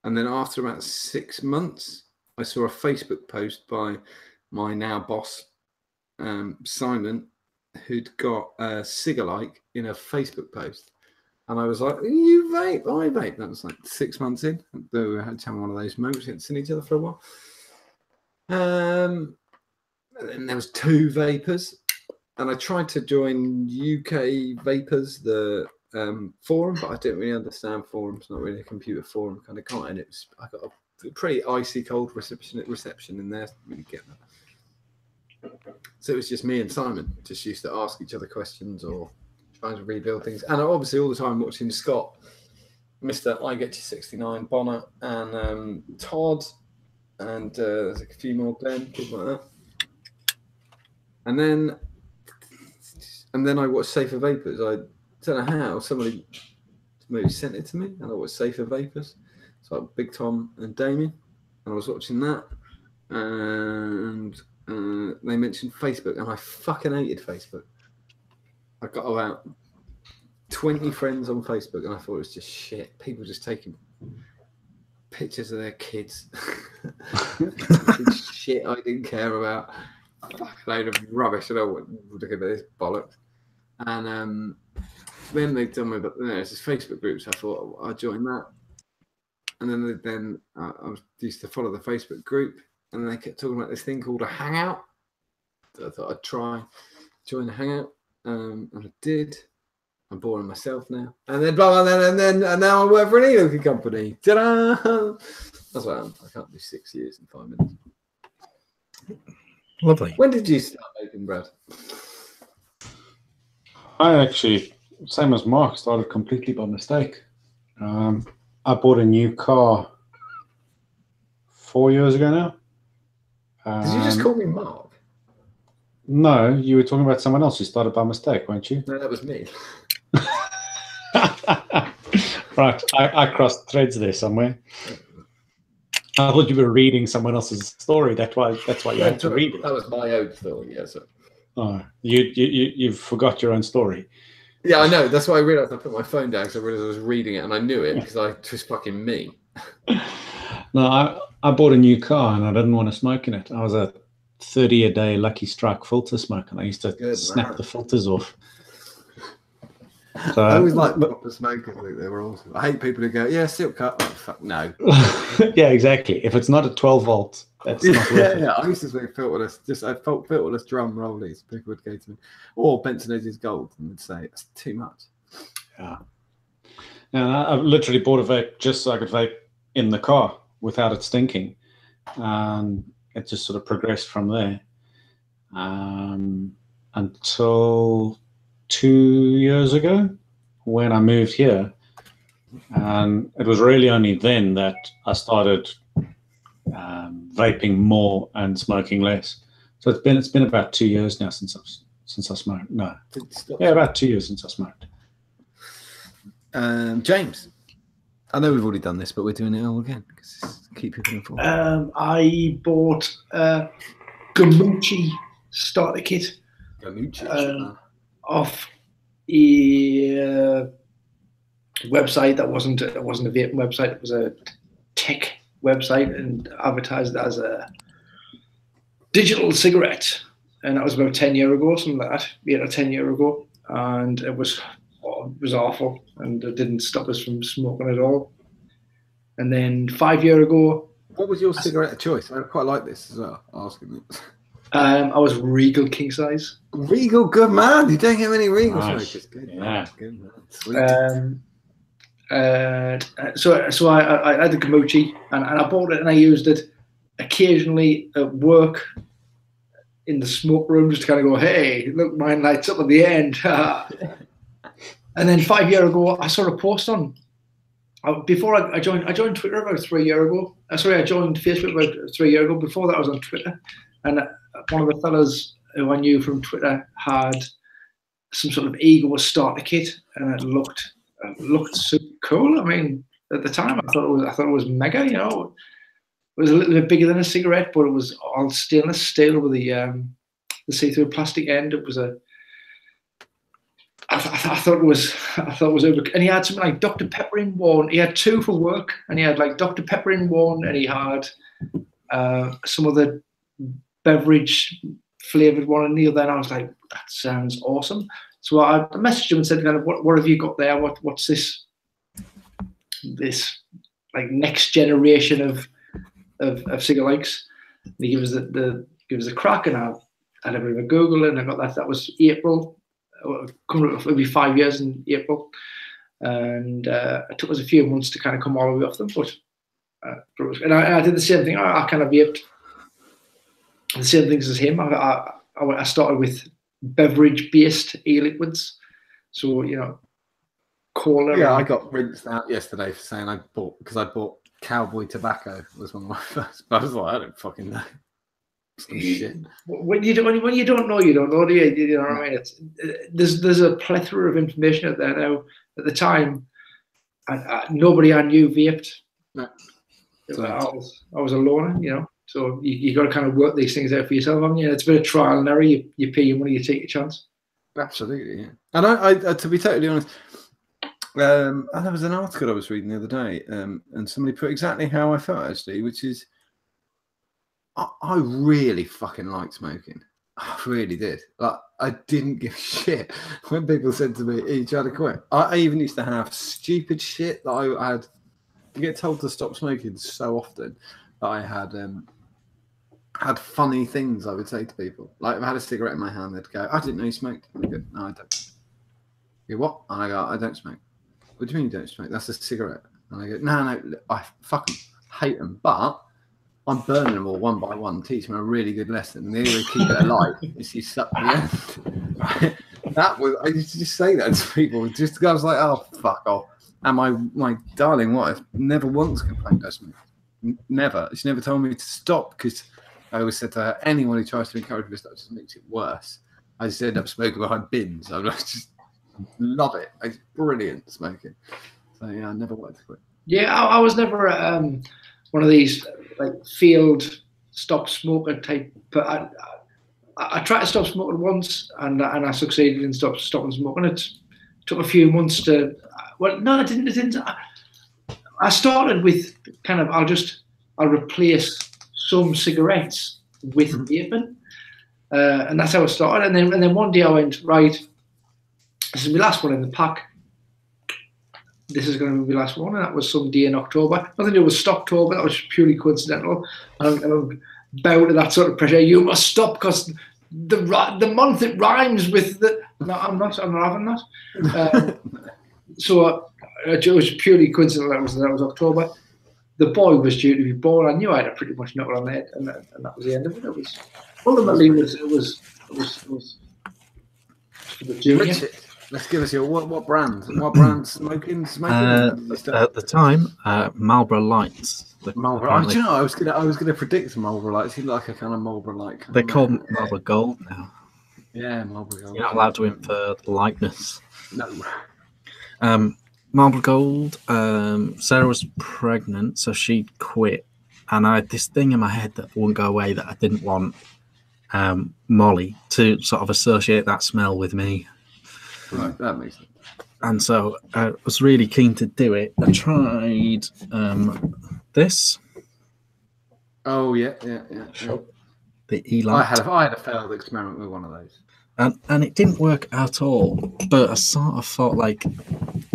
then after about 6 months, I saw a Facebook post by my now boss, Simon, who'd got a cigar-like in a Facebook post. And I was like, you vape? I vape. That was like 6 months in. We had to have one of those moments. We hadn't seen each other for a while. And then there was 2 vapors. And I tried to join UK Vapors, the forum, but I didn't really understand forums. Not really a computer forum kind of guy. And I got a pretty icy cold reception in there. Didn't really get that. So it was just me and Simon. Just used to ask each other questions or trying to rebuild things. And obviously all the time watching Scott, Mr. I Get You 69, Bonner, and Todd, and there's a few more, Glenn, people like that. And then I watched Safer Vapors. I don't know how, somebody maybe sent it to me, and I watched Safer Vapors. So like Big Tom and Damien, and I was watching that, and they mentioned Facebook, and I fucking hated Facebook. I got about 20 friends on Facebook, and I thought it was just shit. People just taking pictures of their kids. Shit I didn't care about. Fuck a load of rubbish. I don't look at this bollocks. And then they told me about there's this Facebook group, so I thought I'd join that. And then I used to follow the Facebook group, and they kept talking about this thing called a hangout. So I thought I'd try join the hangout, and I did. I'm boring myself now, and then blah, blah, and now I work for an e-looking company. Ta-da! That's what I can't do 6 years in 5 minutes. Lovely. When did you start vaping, Brad? I actually, same as Mark, started completely by mistake. I bought a new car 4 years ago now. Did you just call me Mark? No, you were talking about someone else who started by mistake, weren't you? No, that was me. Right, I crossed threads there somewhere. I thought you were reading someone else's story. That's why you had to read it. That was my own story. Yeah, so. Oh, you forgot your own story. Yeah, I know. That's why I realised I put my phone down because I realised I was reading it and I knew it because I just fucking me. No, I bought a new car and I didn't want to smoke in it. I was a 30-a-day Lucky Strike filter smoker and I used to snap the filters off. So, I always like proper smokers. I think they were awesome. I hate people who go, yeah, silk cut. Oh, fuck, no. Yeah, exactly. If it's not a 12 volt, that's not worth it. Yeah, I used to smoke filterless. I felt filterless drum rollies. People would go to me, or Benson Edges Gold, and would say it's too much. Yeah. And I literally bought a vape just so I could vape in the car without it stinking, and it just sort of progressed from there until 2 years ago when I moved here, and it was really only then that I started vaping more and smoking less. So it's been about 2 years now since I smoked. No, yeah, about 2 years since I smoked. James, I know we've already done this, but we're doing it all again because keep people informed. I bought a Gamucci starter kit off a website that wasn't a vaping website. It was a tech website and advertised as a digital cigarette, and that was about 10 years ago, something like that, 8 or 10 years ago, and it was awful, and it didn't stop us from smoking at all. And then 5 years ago, what was your cigarette of choice? I quite like this as well. Asking it. I was Regal king size. Regal, good man. You don't get many Regal smokers. Good, yeah. Good man. Sweet. So I had the Gamucci and I bought it and I used it occasionally at work in the smoke room just to kind of go, hey, look, mine lights up at the end. And then 5 years ago, I saw a post on. Before I joined Twitter about 3 years ago. I joined Facebook about 3 years ago. Before that, I was on Twitter, and one of the fellas who I knew from Twitter had some sort of ego starter kit, and it looked super cool. I mean, at the time, I thought it was mega. You know, it was a little bit bigger than a cigarette, but it was all stainless steel with the see-through plastic end. It was a I thought it was over, and he had something like Dr. Pepper in one. He had two for work, and he had like Dr. Pepper in one, and he had some of the beverage flavored one in the other. And I was like, that sounds awesome. So I messaged him and said, kind of, what have you got there? What's this like next generation of cigar likes? And he gave us the crack, and I had a bit of a Google, and I got that. That was April. It'll be 5 years in April, and it took us a few months to kind of come all the way off them. But I did the same thing. I kind of vaped the same things as him. I started with beverage-based e-liquids, so you know, cola. Yeah, I got rinsed out yesterday for saying I bought Cowboy Tobacco was one of my first. But I was like, I don't fucking know. Shit. When you don't know, you don't know, do you? You know what I mean? There's a plethora of information out there now. At the time, nobody I knew vaped. No. I was a loner, you know. So you got to kind of work these things out for yourself, haven't you? It's a bit of trial and error. You pay your money, you take your chance. Absolutely, yeah. And I to be totally honest, there was an article I was reading the other day, and somebody put exactly how I felt actually, which is. I really fucking liked smoking. I really did. Like, I didn't give a shit when people said to me, "You trying to quit?" I even used to have stupid shit that I had. You get told to stop smoking so often that I had funny things I would say to people. Like if I had a cigarette in my hand, they'd go, "I didn't know you smoked." And I go, "No, I don't." You go, "What?" And I go, "I don't smoke." "What do you mean you don't smoke? That's a cigarette." And I go, "No, I fucking hate them, but." I'm burning them all one by one, teaching them a really good lesson. And the only way to keep it alive is you suck the end. Right? I used to just say that to people. Just I was like, oh, fuck off. And my darling wife never once complained about me. Never. She never told me to stop because I always said to her, anyone who tries to encourage me to stop just makes it worse. I just end up smoking behind bins. I just love it. It's brilliant smoking. So, yeah, I never wanted to quit. Yeah, I was never one of these like failed stop smoker type. But I tried to stop smoking once, and I succeeded in stopping smoking. It took a few months to. Well, no, it didn't. I started with kind of I'll replace some cigarettes with vaping, and that's how I started. And then one day I went, right, this is my last one in the pack. This is going to be my last one, and that was some day in October. Nothing to do with Stocktober. That was purely coincidental. And I'm bound to that sort of pressure. You must stop because the month it rhymes with the. No, I'm not having that. So it was purely coincidental. That was October. The boy was due to be born. I knew I had to pretty much knock it on the head, and that was the end of it. It was ultimately it was for the junior. Richard, let's give us your what brand? What brand smoking? At the time, Marlboro Lights. Marlboro. Do you know? I was gonna predict Marlboro Lights. He like a kind of Marlboro Light. They call them Marlboro Gold now. Yeah, Marlboro Gold. You're not allowed to infer the likeness. No. Marlboro Gold. Sarah was pregnant, so she quit, and I had this thing in my head that wouldn't go away that I didn't want Molly to sort of associate that smell with me. Right, that makes sense. And so I was really keen to do it. I tried this. Oh yeah. The Elite. I had a failed experiment with one of those. And it didn't work at all. But I sort of thought like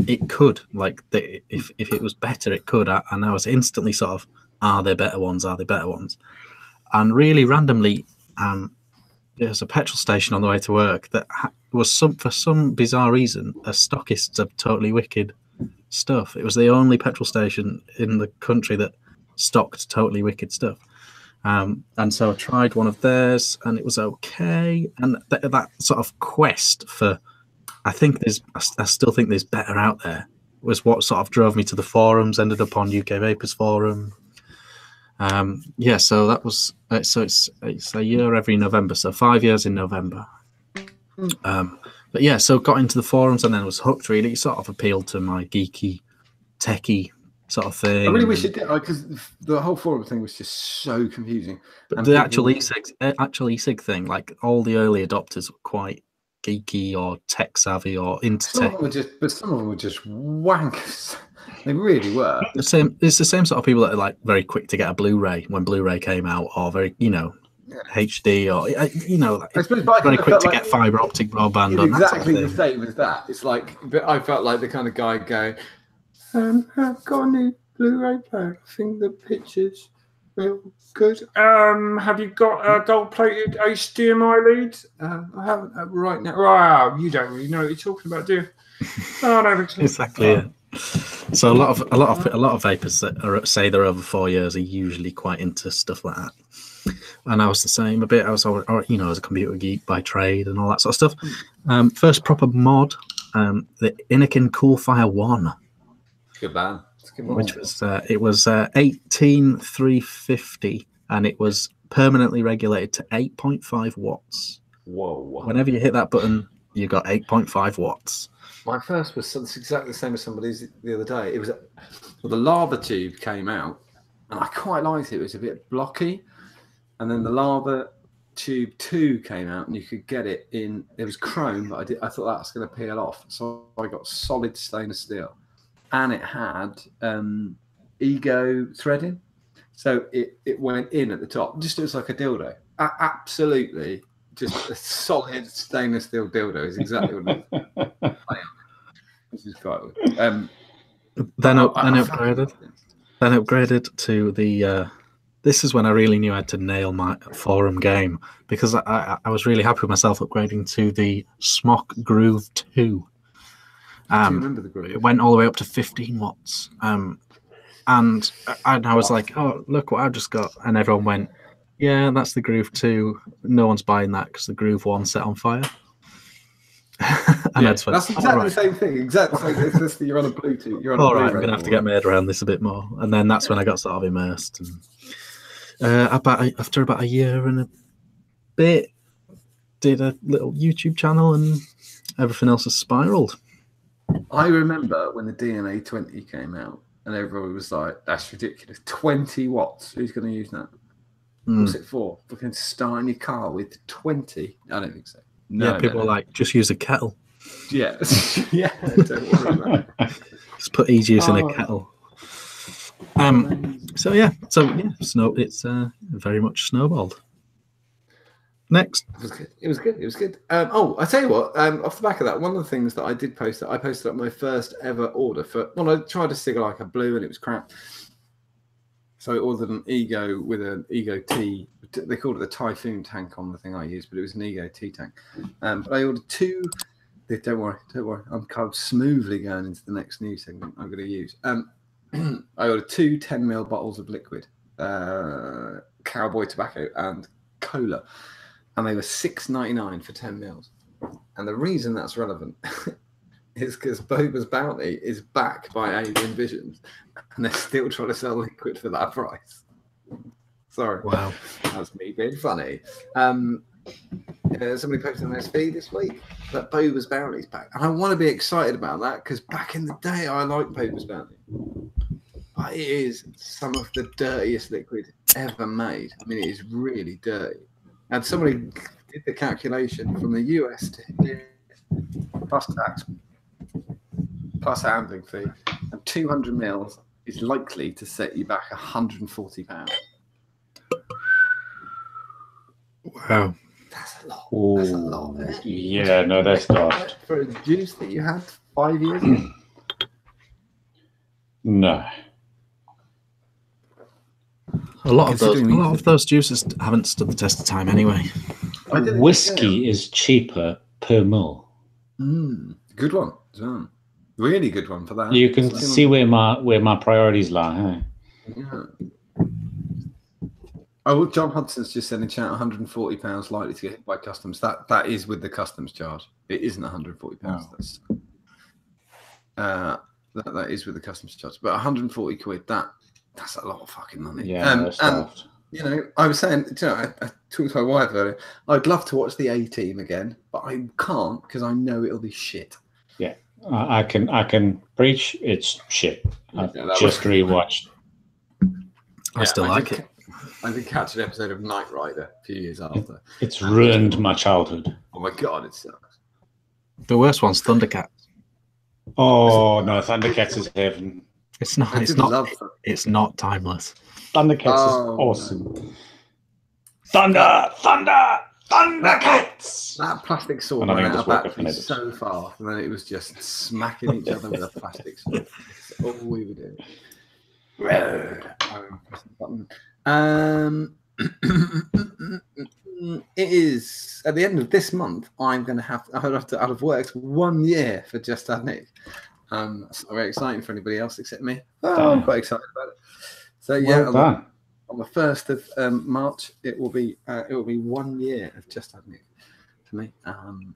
it could. Like if it was better, it could. And I was instantly sort of, are there better ones? Are there better ones? And really randomly, there's a petrol station on the way to work that was for some bizarre reason a stockist of Totally Wicked stuff. It was the only petrol station in the country that stocked Totally Wicked stuff. And so I tried one of theirs, and it was okay. And that sort of quest for, I still think there's better out there, was what sort of drove me to the forums. Ended up on UK Vapors forum. So that was so it's a year every November, so 5 years in November. But yeah, so got into the forums and then was hooked. Really, it sort of appealed to my geeky, techie sort of thing. I really wish it did, because the whole forum thing was just so confusing. But the actual e-cig thing, like all the early adopters were quite geeky or tech savvy or into tech. Some of them were just wankers. They really were. It's the same sort of people that are like very quick to get a Blu-ray when Blu-ray came out, or very, HD, or very quick to get fiber optic broadband. Exactly the same as that. It's like, but I felt like the kind of guy going, I've got a new Blu-ray player. I think the pictures real good. Have you got a gold-plated HDMI lead? I haven't right now. Wow, you don't really know what you're talking about, do you? Oh, no, exactly. Yeah. So a lot of vapors that say they're over 4 years are usually quite into stuff like that. And I was the same a bit. I was, as a computer geek by trade and all that sort of stuff. First proper mod, the Inikin Coolfire 1. Good man. Which was 18350, and it was permanently regulated to 8.5 watts. Whoa! Whenever you hit that button, you got 8.5 watts. My first was exactly the same as somebody's the other day. It was the lava tube came out, and I quite liked it. It was a bit blocky, and then the lava tube 2 came out, and you could get it in. It was chrome, but I thought that was going to peel off, so I got solid stainless steel. And it had ego threading, so it went in at the top. Just looks like a dildo. Absolutely, just a solid stainless steel dildo is exactly what it is. This is quite good. Then upgraded to the. This is when I really knew I had to nail my forum game, because I was really happy with myself upgrading to the Smock Groove 2. Do you remember the groove? It went all the way up to 15 watts. And I was like, oh, look what I've just got. And everyone went, yeah, that's the Groove 2. No one's buying that because the Groove 1 set on fire. That's exactly the same thing. Exactly. You're on a Bluetooth. You're on all right, I'm going to have to get my head around this a bit more. And then that's when I got sort of immersed. And after about a year and a bit, did a little YouTube channel, and everything else has spiraled. I remember when the DNA 20 came out, and everybody was like, "That's ridiculous! 20 watts. Who's going to use that? What's it for? Fucking starting your car with 20? I don't think so. No, yeah, people are like, just use a kettle. Yeah, yeah. Don't worry about it. Just put Aegis in a kettle. So yeah, it's very much snowballed. Next. It was good. I tell you what, off the back of that, one of the things that I did post, I posted up my first ever order for, well, I tried to stick like a blue and it was crap. So I ordered an Ego with an Ego T. They called it the Typhoon tank on the thing I used, but it was an Ego T tank. But I ordered two. Don't worry. I'm kind of smoothly going into the next news segment I'm going to use. I ordered 2 10ml bottles of liquid, cowboy tobacco and cola. And they were $6.99 for 10 mils. And the reason that's relevant is because Boba's Bounty is backed by Alien Visions, and they're still trying to sell liquid for that price. Sorry. Wow. That's me being funny. Somebody posted on SV this week that Boba's Bounty's back. And I want to be excited about that because back in the day, I liked Boba's Bounty. But it is some of the dirtiest liquid ever made. I mean, it is really dirty. And somebody did the calculation from the US to here, plus tax, plus handling fee, and 200 mils is likely to set you back £140. Wow. That's a lot. Ooh, That's a lot. Yeah, no, that's daft. For a juice that you had 5 years ago? No. A lot of those juices haven't stood the test of time anyway. Whiskey is cheaper per mil. Good one. Really good one for that. You can see where my priorities lie, huh? Yeah. Oh, John Hudson's just said in chat, £140 likely to get hit by customs. That is with the customs charge. It isn't £140. Oh. That is with the customs charge. But 140 quid, that's a lot of fucking money. Yeah, that's daft. You know, I was saying, I talked to my wife earlier. I'd love to watch the A-Team again, but I can't because I know it'll be shit. Yeah, I can preach it's shit. I've just rewatched. I still like it. I did catch an episode of Knight Rider a few years after. It's ruined my childhood. Oh my god, it sucks. The worst one's Thundercats. Oh no, Thundercats is heaven. It's not. It's not timeless. Thundercats is awesome. No. Thundercats! That plastic sword went out of battery so fast, and then it was just smacking each other with a plastic sword. That's all we were doing. It is at the end of this month. I'll have worked 1 year for Just Add Nick. It's not very exciting for anybody else except me. I'm quite excited about it. So yeah, on the 1st of March, it will be 1 year of Just Add Nick for me. I'm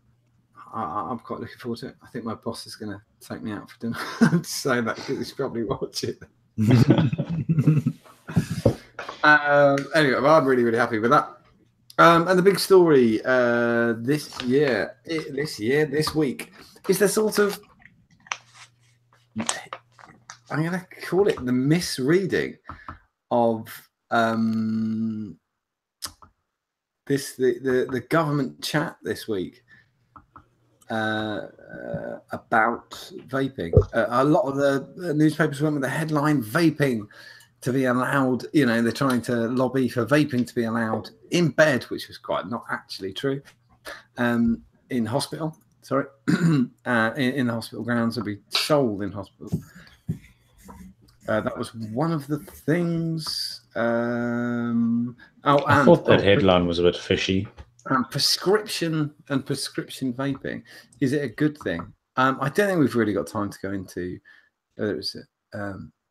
quite looking forward to it. I think my boss is going to take me out for dinner. I'm saying that because he's probably watching. Anyway, I'm really, really happy with that. And the big story this week is the sort of, I'm going to call it the misreading of the government chat this week about vaping. A lot of the newspapers went with the headline "Vaping to be allowed." You know, they're trying to lobby for vaping to be allowed in bed, which was quite not actually true. In hospital, sorry, in the hospital grounds, will be sold in hospital. That was one of the things. I thought that headline was a bit fishy. Prescription vaping, is it a good thing? I don't think we've really got time to go into whether it's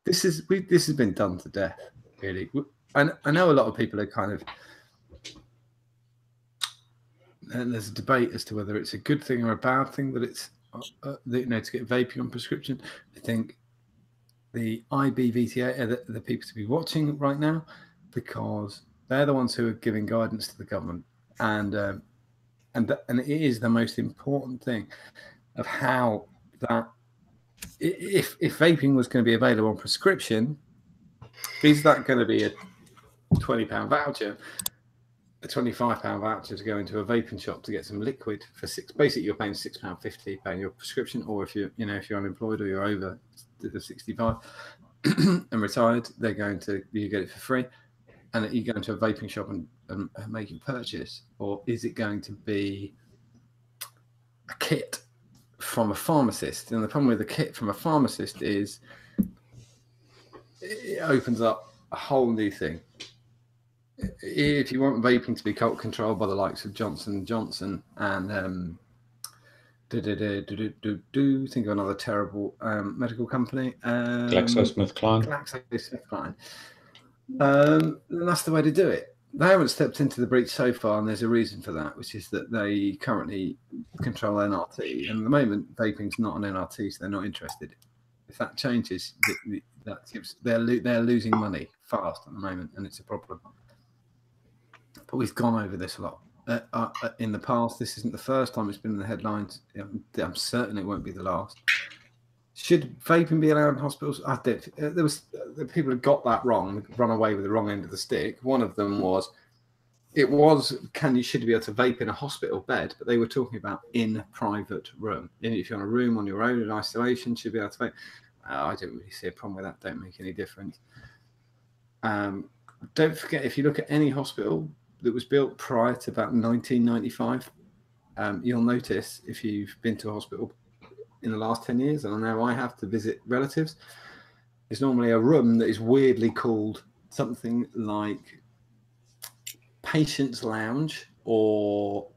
this has been done to death, really. I know a lot of people are kind of, and there's a debate as to whether it's a good thing or a bad thing that it's to get vaping on prescription. I think the IBVTA are the people to be watching right now, because they're the ones who are giving guidance to the government, and it is the most important thing of how that if vaping was going to be available on prescription, is that going to be a £20 voucher, a £25 voucher to go into a vaping shop to get some liquid for six? Basically, you're paying £6.50 paying your prescription, or if you're unemployed or you're over the 65 and retired, you get it for free, and you go into a vaping shop and make a purchase, or is it going to be a kit from a pharmacist? And the problem with the kit from a pharmacist is it opens up a whole new thing. If you want vaping to be controlled by the likes of Johnson & Johnson and think of another terrible medical company, GlaxoSmithKline. Then that's the way to do it. They haven't stepped into the breach so far, and there's a reason for that, which is that they currently control NRT. And at the moment, vaping's not an NRT, so they're not interested. If that changes, they're losing money fast at the moment, and it's a problem. But we've gone over this a lot in the past. This isn't the first time it's been in the headlines. I'm certain it won't be the last. Should vaping be allowed in hospitals? There was people who got that wrong, run away with the wrong end of the stick. One of them was, should you be able to vape in a hospital bed? But they were talking about in a private room. If you're in a room on your own in isolation, should be able to vape. I don't really see a problem with that. Don't make any difference. Don't forget, if you look at any hospital that was built prior to about 1995, you'll notice, if you've been to a hospital in the last 10 years, and I know I have to visit relatives, there's normally a room that is weirdly called something like patient's lounge or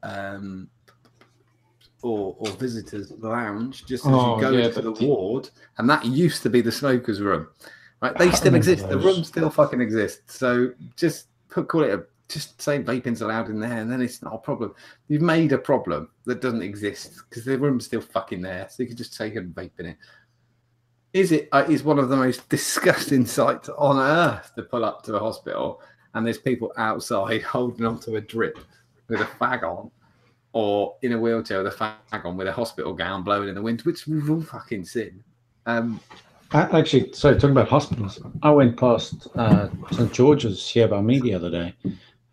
visitors lounge, just as you go into the ward, and that used to be the smokers room. Right? They still exist. The room still fucking exists. So just just say vaping's allowed in there, and then it's not a problem. You've made a problem that doesn't exist because the room's still fucking there, so you can just take a vape in it. Is one of the most disgusting sights on earth to pull up to a hospital, and there's people outside holding onto a drip with a fag on, or in a wheelchair with a fag on with a hospital gown blowing in the wind, which we've all fucking seen. Actually, sorry, talking about hospitals, I went past St. George's here by me the other day.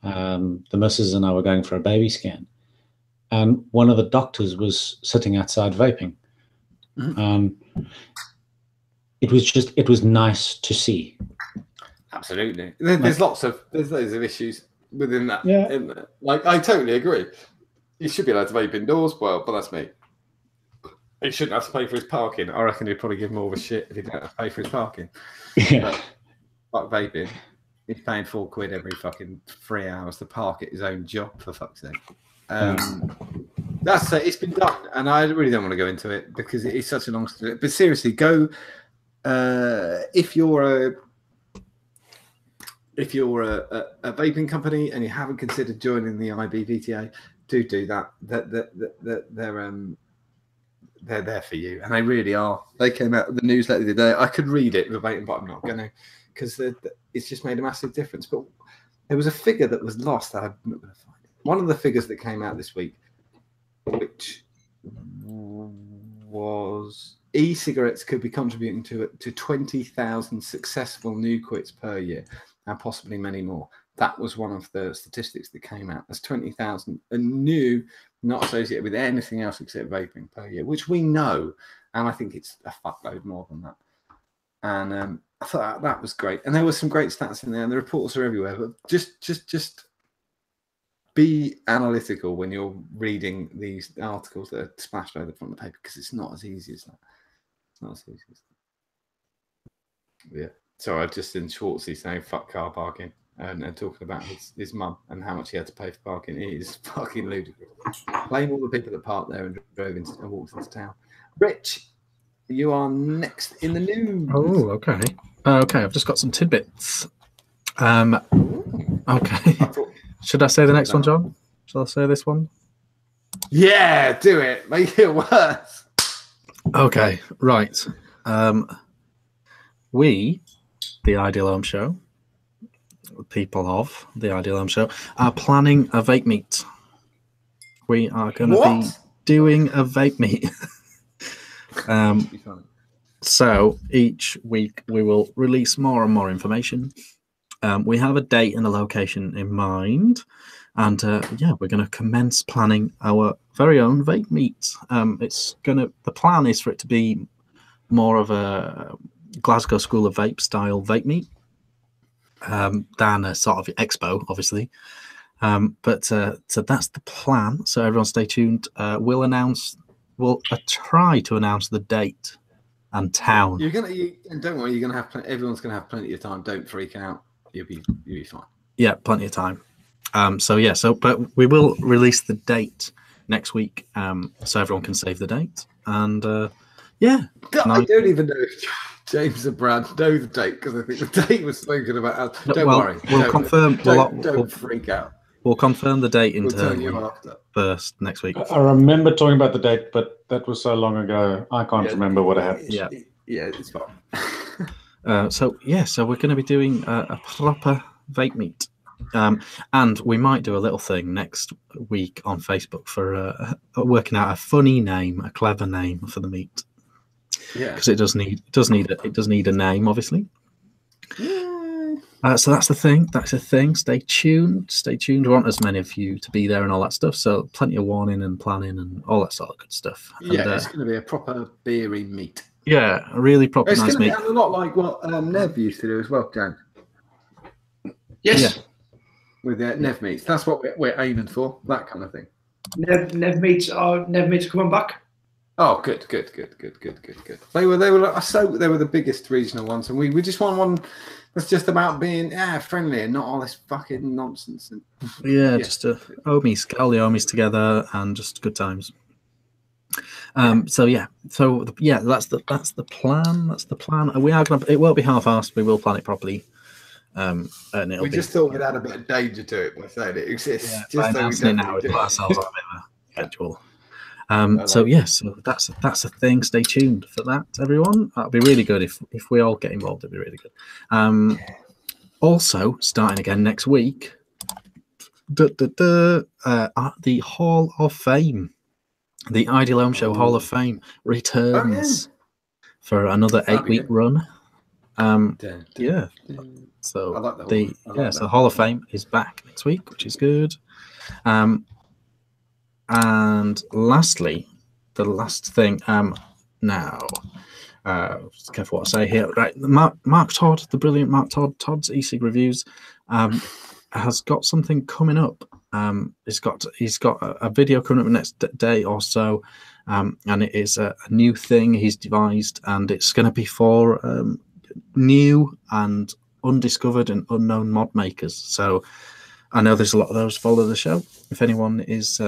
The missus and I were going for a baby scan, and one of the doctors was sitting outside vaping. It was nice to see. Absolutely. There's loads of issues within that. Yeah. Like, I totally agree. You should be allowed to vape indoors. Well, but that's me. He shouldn't have to pay for his parking. I reckon he'd probably give more of a shit if he didn't have to pay for his parking. Yeah. But vaping, he's paying £4 every fucking 3 hours to park at his own job, for fuck's sake. That's it. It's been done, and I really don't want to go into it because it is such a long story. But seriously, go if you're a vaping company and you haven't considered joining the IBVTA, do that. They're there for you, and they really are. They came out of the newsletter today. I could read it verbatim, but I'm not going to, because it's just made a massive difference. But there was a figure that was lost that I'm not going to find it. One of the figures that came out this week, which was e-cigarettes could be contributing to 20,000 successful new quits per year, and possibly many more. That was one of the statistics that came out. That's 20,000 new, not associated with anything else except vaping per year, which we know, and I think it's a fuckload more than that. And I thought that was great, and there were some great stats in there, and the reports are everywhere. But just be analytical when you're reading these articles that are splashed over the front of the paper, because it's not as easy as that. It's not as easy as that. Yeah. So I just in Schwartzy saying fuck car parking. And talking about his mum and how much he had to pay for parking. It is fucking ludicrous. Blame all the people that parked there and drove into and walked into town. Rich, you are next in the news. Oh, okay. Okay, I've just got some tidbits. Okay. Should I say the next one, John? Shall I say this one? Yeah, do it. Make it worse. Okay, right. We, the Ideal Home Show, people of the Ideal Home Show, are planning a vape meet. We are going to be doing a vape meet. So each week we will release more and more information. We have a date and a location in mind, and yeah, we're going to commence planning our very own vape meet. The plan is for it to be more of a Glasgow School of Vape style vape meet than a sort of expo, obviously. But so that's the plan. So everyone stay tuned. We'll try to announce the date and town. And don't worry, everyone's gonna have plenty of time. Don't freak out. You'll be fine. Yeah, plenty of time. But we will release the date next week, so everyone can save the date. And yeah, I don't even know if James and Brad know the date, because I think the date was spoken about. Don't worry. We'll confirm. Don't freak out. We'll confirm the date We'll tell you internally after. first next week. I remember talking about the date, but that was so long ago. I can't remember what happened. Yeah, it's fine. So we're going to be doing a proper vape meet, and we might do a little thing next week on Facebook for working out a funny name, a clever name for the meet. Yeah, because it does need a name, obviously. Yeah. So that's the thing. That's a thing. Stay tuned. We want as many of you to be there and all that stuff. So plenty of warning and planning and all that sort of good stuff. Yeah, and, it's going to be a proper beery meet. Yeah, a really proper It's nice going meet. to be a lot like what Nev used to do as well, Jan. Yes. Yeah. With Nev meets. That's what we're aiming for. That kind of thing. Nev meets are coming back. Oh, good. They were the biggest regional ones, and we just want one that's just about being friendly and not all this fucking nonsense. And, Just get all the homies together and just good times. That's the plan. That's the plan. We are gonna. It won't be half-assed. We will plan it properly. And we just thought we'd add a bit of danger to it by saying it exists. Yeah, just by so we now, we put ourselves on a bit of a schedule. So that's a thing. Stay tuned for that, everyone. That'd be really good if we all get involved. It'd be really good. Also, starting again next week, the Hall of Fame, the Ideal Home Show Hall of Fame returns for another 8-week run. Yeah. So I like that the Hall of Fame is back next week, which is good. And lastly, the last thing, now, careful what I say here. Right, Mark Todd, the brilliant Mark Todd, Todd's e-cig reviews, has got something coming up. He's got a video coming up the next day or so, and it is a new thing he's devised, and it's going to be for new and undiscovered and unknown mod makers. So I know there's a lot of those follow the show. If anyone is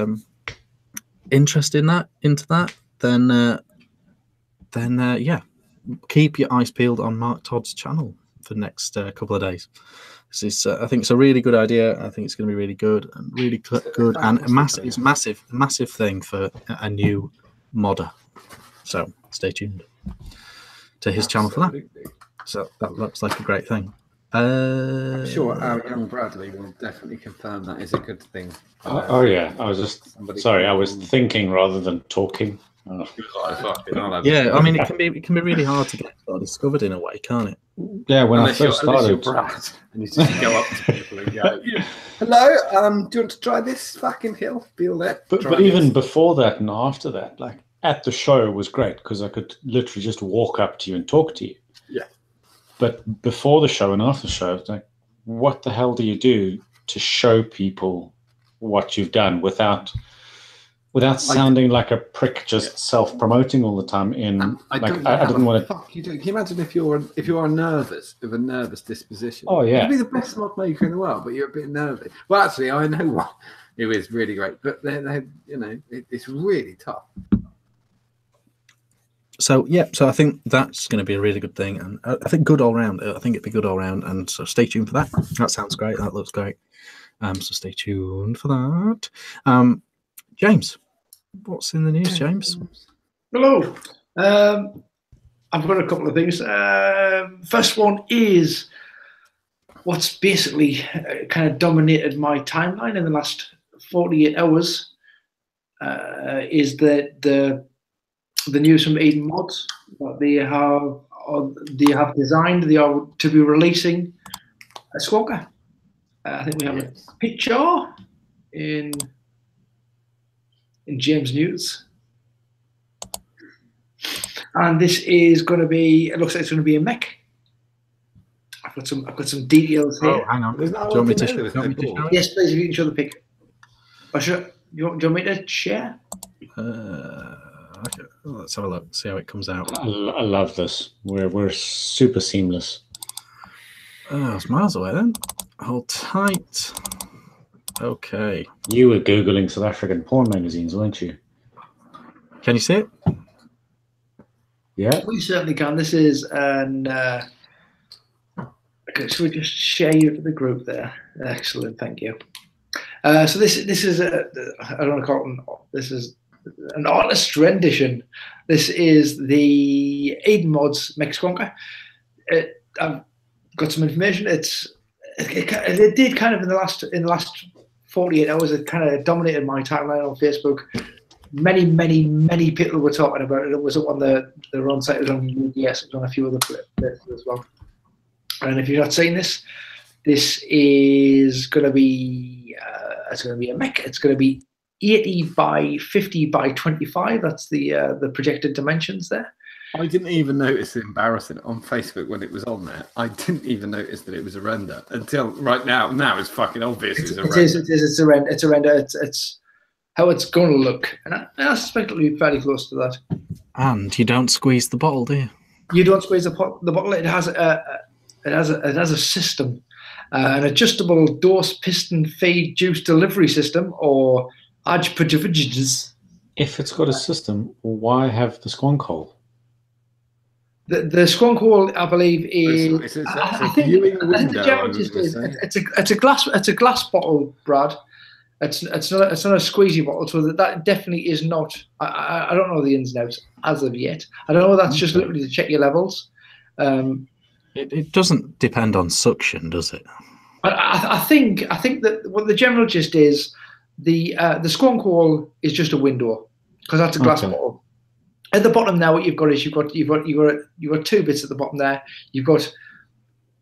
interested into that, then keep your eyes peeled on Mark Todd's channel for the next couple of days. I think it's a really good idea. I think it's going to be really good and really good, and it's massive thing for a new modder. So stay tuned to his channel for that. So that looks like a great thing. I'm sure our young Bradley will definitely confirm that is a good thing. Yeah, I was just sorry. I was thinking rather than talking. Oh. Yeah, I mean, it can be really hard to get discovered in a way, can't it? Yeah, when I first started, Brad, and you just go up to people and go, "Hello, do you want to try this fucking hill? Feel that?" But even before that and after that, like at the show was great because I could literally just walk up to you and talk to you. Yeah. But before the show and after the show, it's like, what the hell do you do to show people what you've done without sounding like a prick, just self-promoting all the time? I didn't want to. Fuck you do. Can you imagine if you're nervous, with a nervous disposition? Oh yeah, you'd be the best mod maker in the world, but you're a bit nervous. Well, actually, I know one who is really great, but it's really tough. So I think that's going to be a really good thing, and I think good all round. I think it'd be good all round, and so stay tuned for that. That sounds great. That looks great. So stay tuned for that. James, what's in the news, James? Hello. I've got a couple of things. First one is what's basically kind of dominated my timeline in the last 48 hours is that the the news from Eden Mods that they have designed. They are to be releasing a squonker. I think we have a picture in James News, and this is going to be. It looks like it's going to be a mech. I've got some details here. Oh, hang on. Do There's you no want me to one to know show there's no it? board. Yes, please. If you can show the pic. Do you want me to share? Okay. Let's have a look. See how it comes out. I love this. We're super seamless. Oh, it's miles away then. Hold tight. Okay. You were Googling South African porn magazines, weren't you? Can you see it? Yeah. We certainly can. This is an. Okay, should we just share you to the group there? Excellent, thank you. So this is I don't want to call it. This is an artist rendition. This is the Eden Mods Mech Squonker. I've got some information. It did kind of in the last 48 hours. It kind of dominated my timeline on Facebook. Many people were talking about it. It was on their own site. It was on UDS. It was on a few other places as well. And if you've not seen this, this is going to be it's going to be a mech. It's going to be 80 by 50 by 25. That's the projected dimensions there. I didn't even notice it embarrassing on Facebook when it was on there. I didn't even notice that it was a render until right now. Now it's fucking obvious it's a render. It's a render. It's a render. It's how it's going to look, and I suspect it'll be fairly close to that. And you don't squeeze the bottle, do you? You don't squeeze the bottle. It has a system, an adjustable dose piston feed juice delivery system, or RDAs. If it's got a system, why have the squonk hole? The squonk hole, I believe, is. I think the general gist is it's a glass bottle, Brad. It's not a squeezy bottle, so that definitely is not. I don't know the ins and outs as of yet. I don't know. That's just literally to check your levels. It doesn't depend on suction, does it? I think that what the general gist is, the squonk hole is just a window because that's a glass bottle. At the bottom now, what you've got is you've got two bits at the bottom there. You've got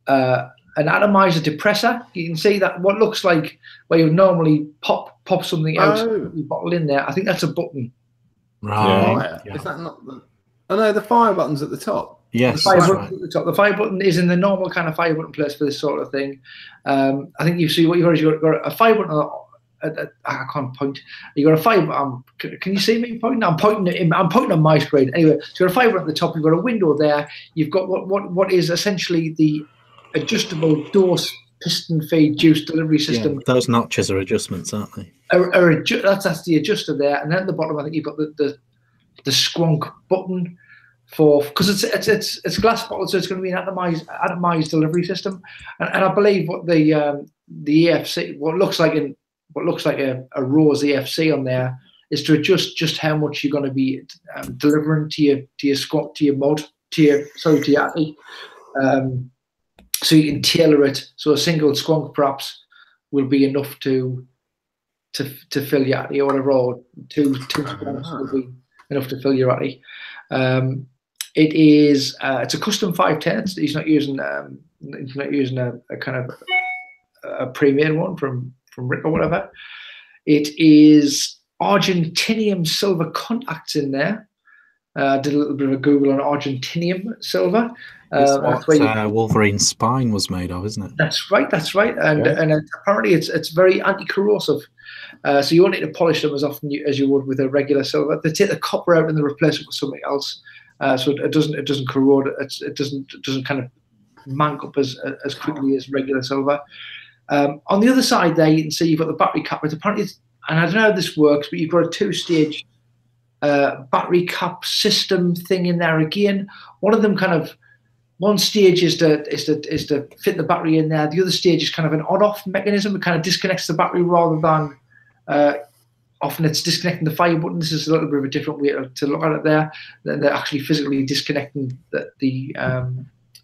an atomizer depressor. You can see that what looks like where you would normally pop something out, you bottle in there. I think that's a button. Right. Yeah. Is that not the? Oh no, the fire button's at the top. Yes. The fire button at the top. The fire button is in the normal kind of fire button place for this sort of thing. I think you see what you've got is you've got a fire button. I can't point. You got a fire button. Can you see me pointing? I'm pointing on my screen. Anyway, so you've got a fire button at the top. You've got a window there. You've got what is essentially the adjustable dose piston feed juice delivery system. Yeah, those notches are adjustments, aren't they? That's the adjuster there, and then at the bottom, I think you've got the squonk button because it's glass bottle, so it's going to be an atomized delivery system, and I believe what the EFC what looks like a Rose EFC on there is to adjust just how much you're going to be delivering to your squonk, to your mod, to your ATI. So you can tailor it. So a single squonk perhaps will be enough to fill your ATI or whatever, or two squonks will be enough to fill your ATI. It's a custom 510. He's not using a kind of a pre-made one from Rick or whatever. It is Argentinium silver contacts in there. Did a little bit of a Google on Argentinium silver. That's what Wolverine's spine was made of, isn't it? That's right. And apparently it's very anti-corrosive. So you won't need to polish them as often as you would with a regular silver. They take the copper out and they replace it with something else, so it doesn't corrode. It doesn't kind of mank up as quickly as regular silver. On the other side there, you can see you've got the battery cap. But apparently, and I don't know how this works, but you've got a two-stage battery cap system thing in there again. One stage is to fit the battery in there. The other stage is kind of an on-off mechanism. It kind of disconnects the battery rather than often it's disconnecting the fire button. This is a little bit of a different way to look at it there. Then they're actually physically disconnecting the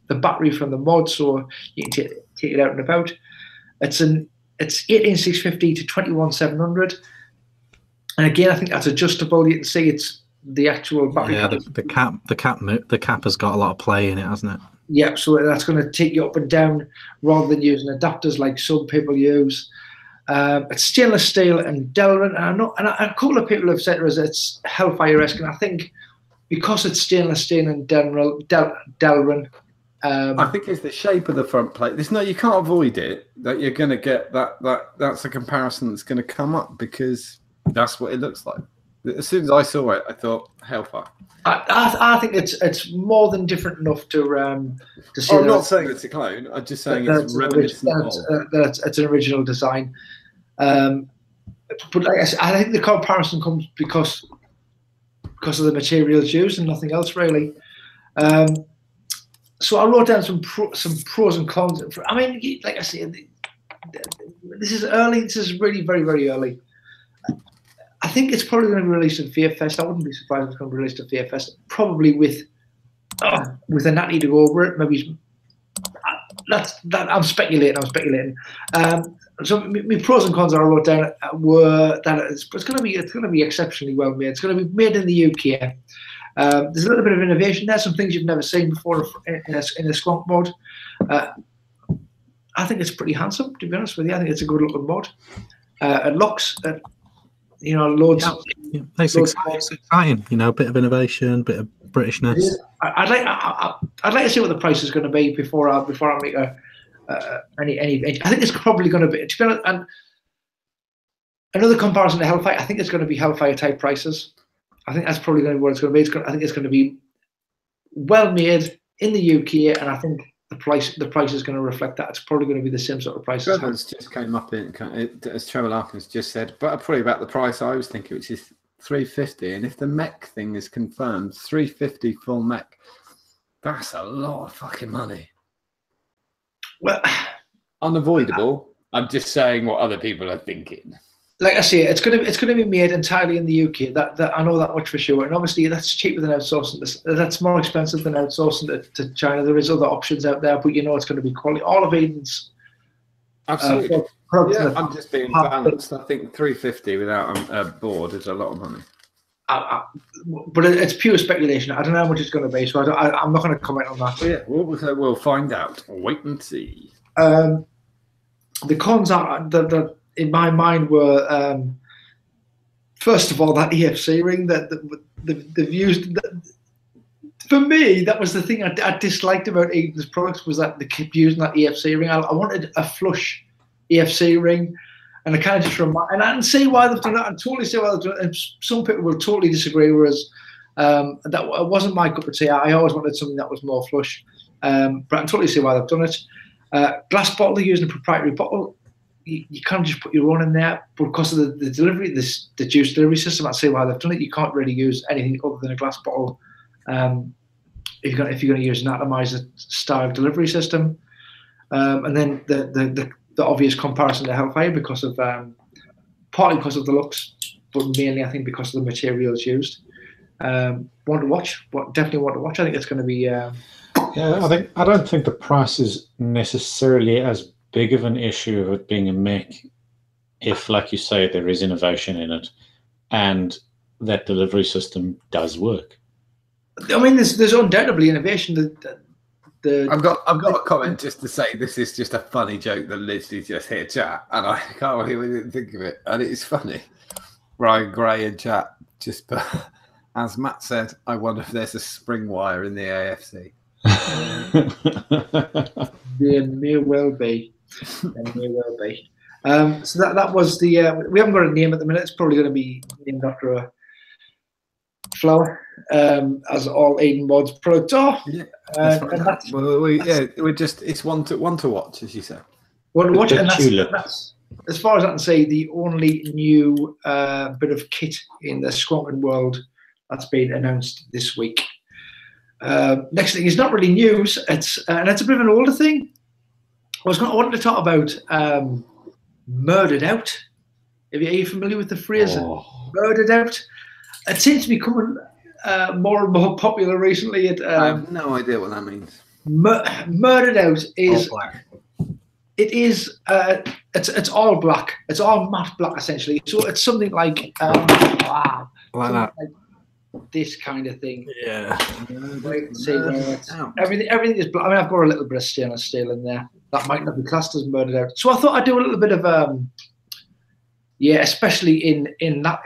battery from the mod, so you can take it out and about. It's 18650 to 21700, and again I think that's adjustable. You can see the actual battery. Yeah, the cap has got a lot of play in it, hasn't it? Yeah, so that's going to take you up and down rather than using adapters like some people use. It's stainless steel and Delrin, and a couple of people have said to us it's Hellfire-esque, and I think because it's stainless steel and Delrin. I think it's the shape of the front plate. You can't avoid it. That you're going to get that's a comparison that's going to come up because that's what it looks like. As soon as I saw it, I thought Hellfire. I think it's more than different enough to see. I'm not saying it's a clone. I'm just saying it's reminiscent of. It's an original design. But like I said, I think the comparison comes because of the materials used and nothing else really. So I wrote down some pros and cons. I mean, like I said, this is early. This is really very, very early. I think it's probably going to be released at Fear Fest. I wouldn't be surprised if it's going to be released at Fear Fest. Probably with a natty to go over it. Maybe that. I'm speculating. So my pros and cons I wrote down were that it's going to be exceptionally well made. It's going to be made in the UK. There's a little bit of innovation there. Some things you've never seen before in a skunk mod. I think it's pretty handsome, to be honest with you. I think it's a good looking mod. It looks. Loads. Yeah, it's exciting. A bit of innovation, bit of Britishness. I'd like to see what the price is going to be before I make any. I think it's probably going to be. To be honest, and another comparison to Hellfire, I think it's going to be Hellfire type prices. I think that's probably going to be what it's going to be. I think it's going to be well made in the UK, and I think the price is going to reflect that. It's probably going to be the same sort of price. Trevor's just came up as Trevor Larkin's just said, but probably about the price I was thinking, which is $350. And if the mech thing is confirmed, $350 full mech, that's a lot of fucking money. Well, unavoidable. I'm just saying what other people are thinking. Like I say, it's going to be made entirely in the UK. That I know that much for sure. And obviously, that's cheaper than outsourcing. That's more expensive than outsourcing to China. There is other options out there, but it's going to be quality. All of Eden's. Absolutely. I'm just being balanced. I think $350 without a board is a lot of money. But it's pure speculation. I don't know how much it's going to be, so I'm not going to comment on that. Yeah, we'll find out. Wait and see. The cons are that in my mind were first of all that EFC ring that they've used. For me, that was the thing I disliked about Eden's products, was that they kept using that EFC ring. I wanted a flush EFC ring, and I kind of just and I can see why they've done that. I totally see why they've done it. And some people will totally disagree, whereas that wasn't my cup of tea. I always wanted something that was more flush, but I totally see why they've done it. Glass bottle, they're using a proprietary bottle. You can't just put your own in there, but because of the delivery, the juice delivery system, I see why they've done it. You can't really use anything other than a glass bottle if you're going to use an atomizer style delivery system. And then the obvious comparison to Hellfire because of partly because of the looks, but mainly I think because of the materials used. Want to watch? Definitely want to watch. I think it's going to be. Yeah, I don't think the price is necessarily as big of an issue of it being a mech, if, like you say, there is innovation in it, and that delivery system does work. I mean, there's undoubtedly innovation. I've got a comment just to say this is just a funny joke that literally just hit chat, and I can't really think of it, and it's funny. Ryan Gray in chat just put, as Matt said, I wonder if there's a spring wire in the AFC. There may well be. So that was the. We haven't got a name at the minute. It's probably going to be named after a flower, as all Eden mods products are. Yeah, we're just it's one to watch, as you say. One to watch, and that's as far as I can say, the only new bit of kit in the Squonkin world that's been announced this week. Next thing is not really news. It's a bit of an older thing. I wanted to talk about murdered out. Are you familiar with the phrase murdered out? It seems to be becoming more and more popular recently. I have no idea what that means. Murdered out is it's all black. It's all matte black essentially. So it's something like like that. this kind of thing. Yeah. Wait and see where it's, everything is. I mean, I've got a little bit of stainless steel in there that might not be classed as murdered out. So I thought I'd do a little bit of especially in that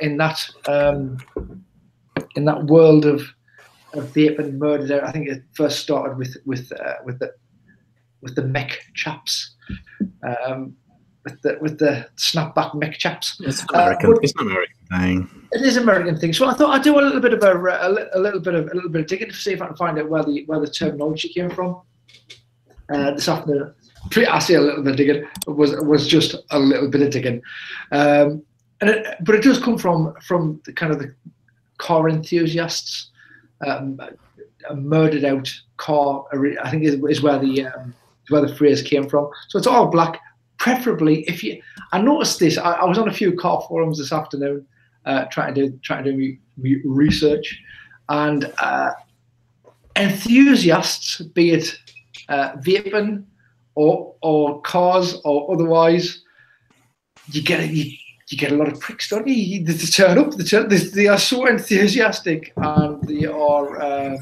world of vaping murdered out. I think it first started with the mech chaps, with the snapback mech chaps. It's American. It's an American thing. It is an American thing. So I thought I'd do a little bit of digging to see if I can find out where the terminology came from. This afternoon, I say a little bit of digging. It was just a little bit of digging, but it does come from the kind of the car enthusiasts. A murdered out car, I think, is where the phrase came from. So it's all black. Preferably, I noticed this. I was on a few car forums this afternoon, trying to do research, and enthusiasts, be it vaping or cars or otherwise, you get a lot of pricks, don't you? They turn up. They are so enthusiastic, and they are.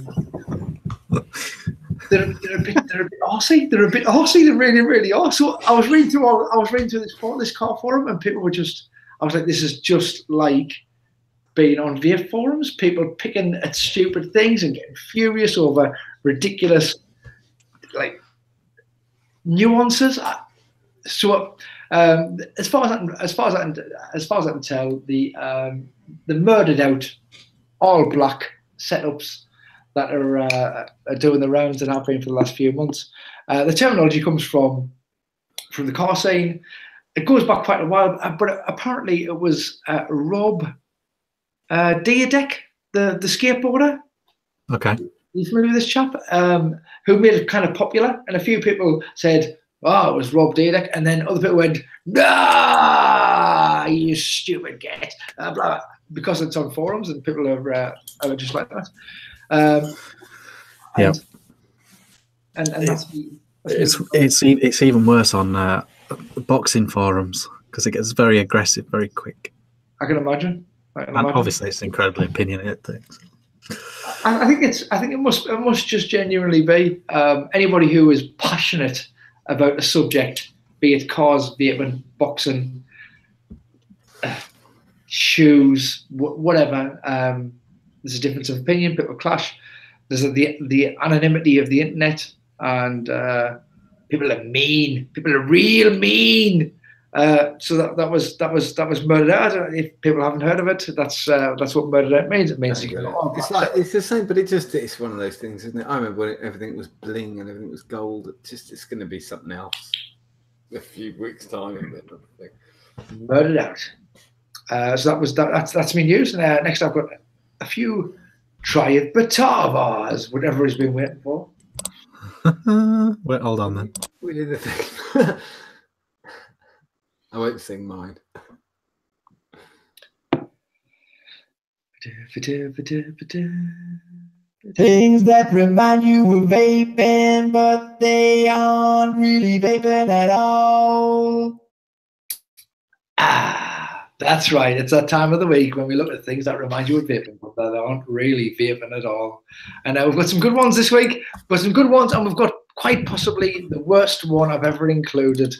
They're a bit arsey. They're a bit arsey. They really, really are. So I was reading through this car forum, and people were just. I was like, this is just like being on vape forums. People picking at stupid things and getting furious over ridiculous, like, nuances. So, as far as I can tell, the murdered out all black setups that are doing the rounds and have been for the last few months. The terminology comes from the car scene. It goes back quite a while, but apparently it was Rob Dyrdek, the skateboarder. Okay. You familiar with this chap? Who made it kind of popular, and a few people said, "Oh, it was Rob Dyrdek," and then other people went, "Ah, you stupid get," blah, blah, because it's on forums and people are just like that. Yeah, and it's even worse on boxing forums because it gets very aggressive very quick. I can imagine. And obviously, it's incredibly opinionated things. I think it must just genuinely be anybody who is passionate about a subject, be it cars, vaping, boxing, shoes, whatever. There's a difference of opinion, people clash. There's the anonymity of the internet, and people are mean. People are real mean. So that was murdered out. I don't know if people haven't heard of it. That's what murdered out means. It means it's the same, but it's one of those things, isn't it? I remember when everything was bling and everything was gold. It's going to be something else a few weeks time. Murdered out. So that's me news. And next I've got a few Triad Batavas, whatever he's been waiting for. Wait, hold on then. We did the thing. I won't sing mine. Things that remind you of vaping, but they aren't really vaping at all. That's right. It's that time of the week when we look at things that remind you of vaping, but that aren't really vaping at all. And we've got some good ones this week. We've got some good ones, and we've got quite possibly the worst one I've ever included.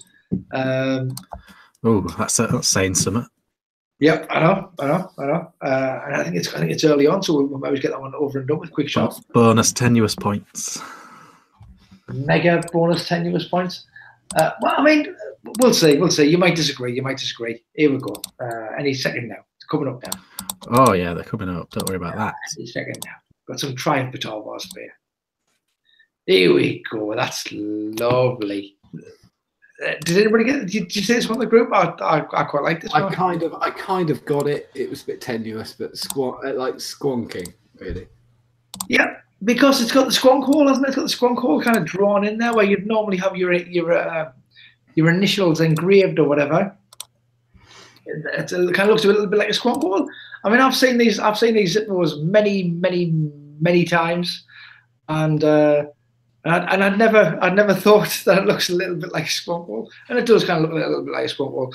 Oh, that's saying something. Yep, I know. And I think it's early on, so we'll maybe get that one over and done with. Quick shot. Bonus tenuous points. Mega bonus tenuous points. Well, I mean, we'll see. You might disagree. Here we go. Any second now. It's coming up now. Oh yeah, they're coming up. Don't worry about that. Any second now. Got some Triumph Batal bars for you. Here we go. That's lovely. Did anybody get? Did you see this one in the group? I quite like this one. I kind of got it. It was a bit tenuous, but like squonking, really. Yeah, because it's got the squonk hole, hasn't it? It's got the squonk hole kind of drawn in there, where you'd normally have your initials engraved or whatever. It kind of looks a little bit like a squonk hole. I mean, I've seen these zippers many times, and I'd never thought that it looks a little bit like a squonk hole, and it does kind of look a little bit like a squonk hole.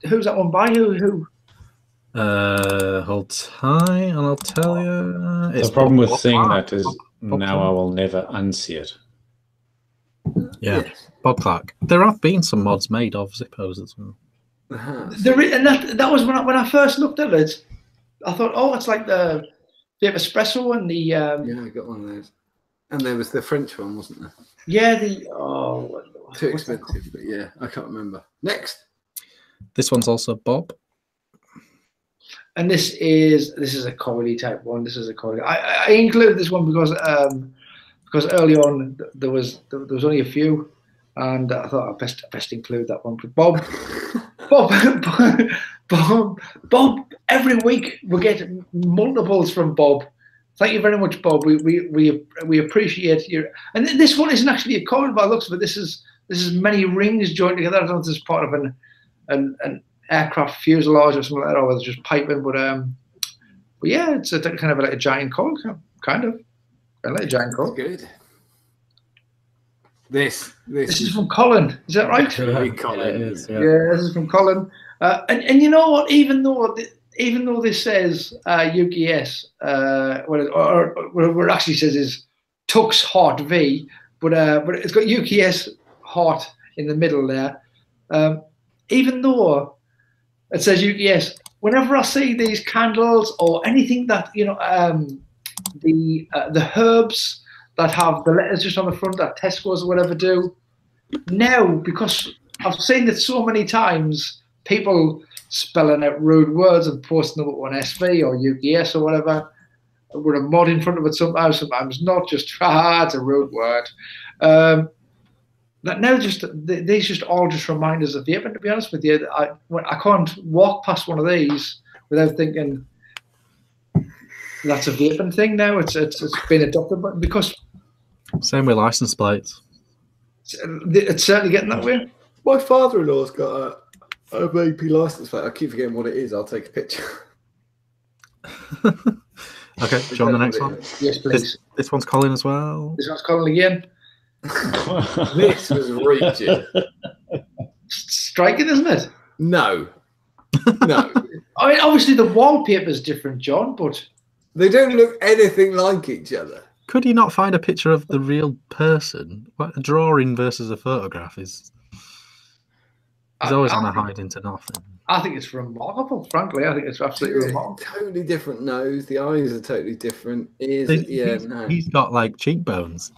Who's that one by? Who? Hold tight, and I'll tell you. The problem with Bob seeing Clark. that is Bob now Clark. I will never unsee it. Yeah, Bob Clark. There have been some mods made of Zippos as well. And that was when I first looked at it. I thought, oh, it's like the espresso and the Yeah, I got one of those. And there was the French one, wasn't there? yeah, Too expensive, but yeah, I can't remember. Next. This one's also Bob. And this is a comedy type one. This is a comedy. I include this one because early on there was only a few, and I thought I'd best include that one. But Bob. Every week we get multiples from Bob. Thank you very much, Bob. We appreciate your. And this one isn't actually a comment by the looks of it. This is many rings joined together. I don't know if this is part of an aircraft fuselage or something like that, or whether it's just piping. But yeah, it's kind of like a giant coil, kind of. I like a giant coil. Good. This is from Colin. Is that right? Colin. Yeah, this is from Colin. And you know what? Even though this says UKS, what it actually says is Tux Heart V, but it's got UKS Heart in the middle there. Even though it says UKS, whenever I see these candles or anything that the herbs that have the letters just on the front that Tesco's or whatever do, now because I've seen it so many times, people spelling out rude words and posting them up on SV or UKS or whatever with a mod in front of it sometimes not, just it's a rude word. That now these just all just reminders of vaping. To be honest with you, I can't walk past one of these without thinking that's a vaping thing now. It's been adopted, but because same with license plates. It's certainly getting that way. My father-in-law's got a vape license plate. I keep forgetting what it is. I'll take a picture. Okay, do you want the next one? Yes, please. This one's Colin as well. This one's Colin again. This was reaching. Striking, isn't it? No. I mean, obviously the wallpaper's different, John, but they don't look anything like each other. Could you not find a picture of the real person? What, a drawing versus a photograph is always on a hide into nothing. I think it's remarkable, frankly. I think it's absolutely remarkable. Totally different nose. The eyes are totally different. He's got like cheekbones.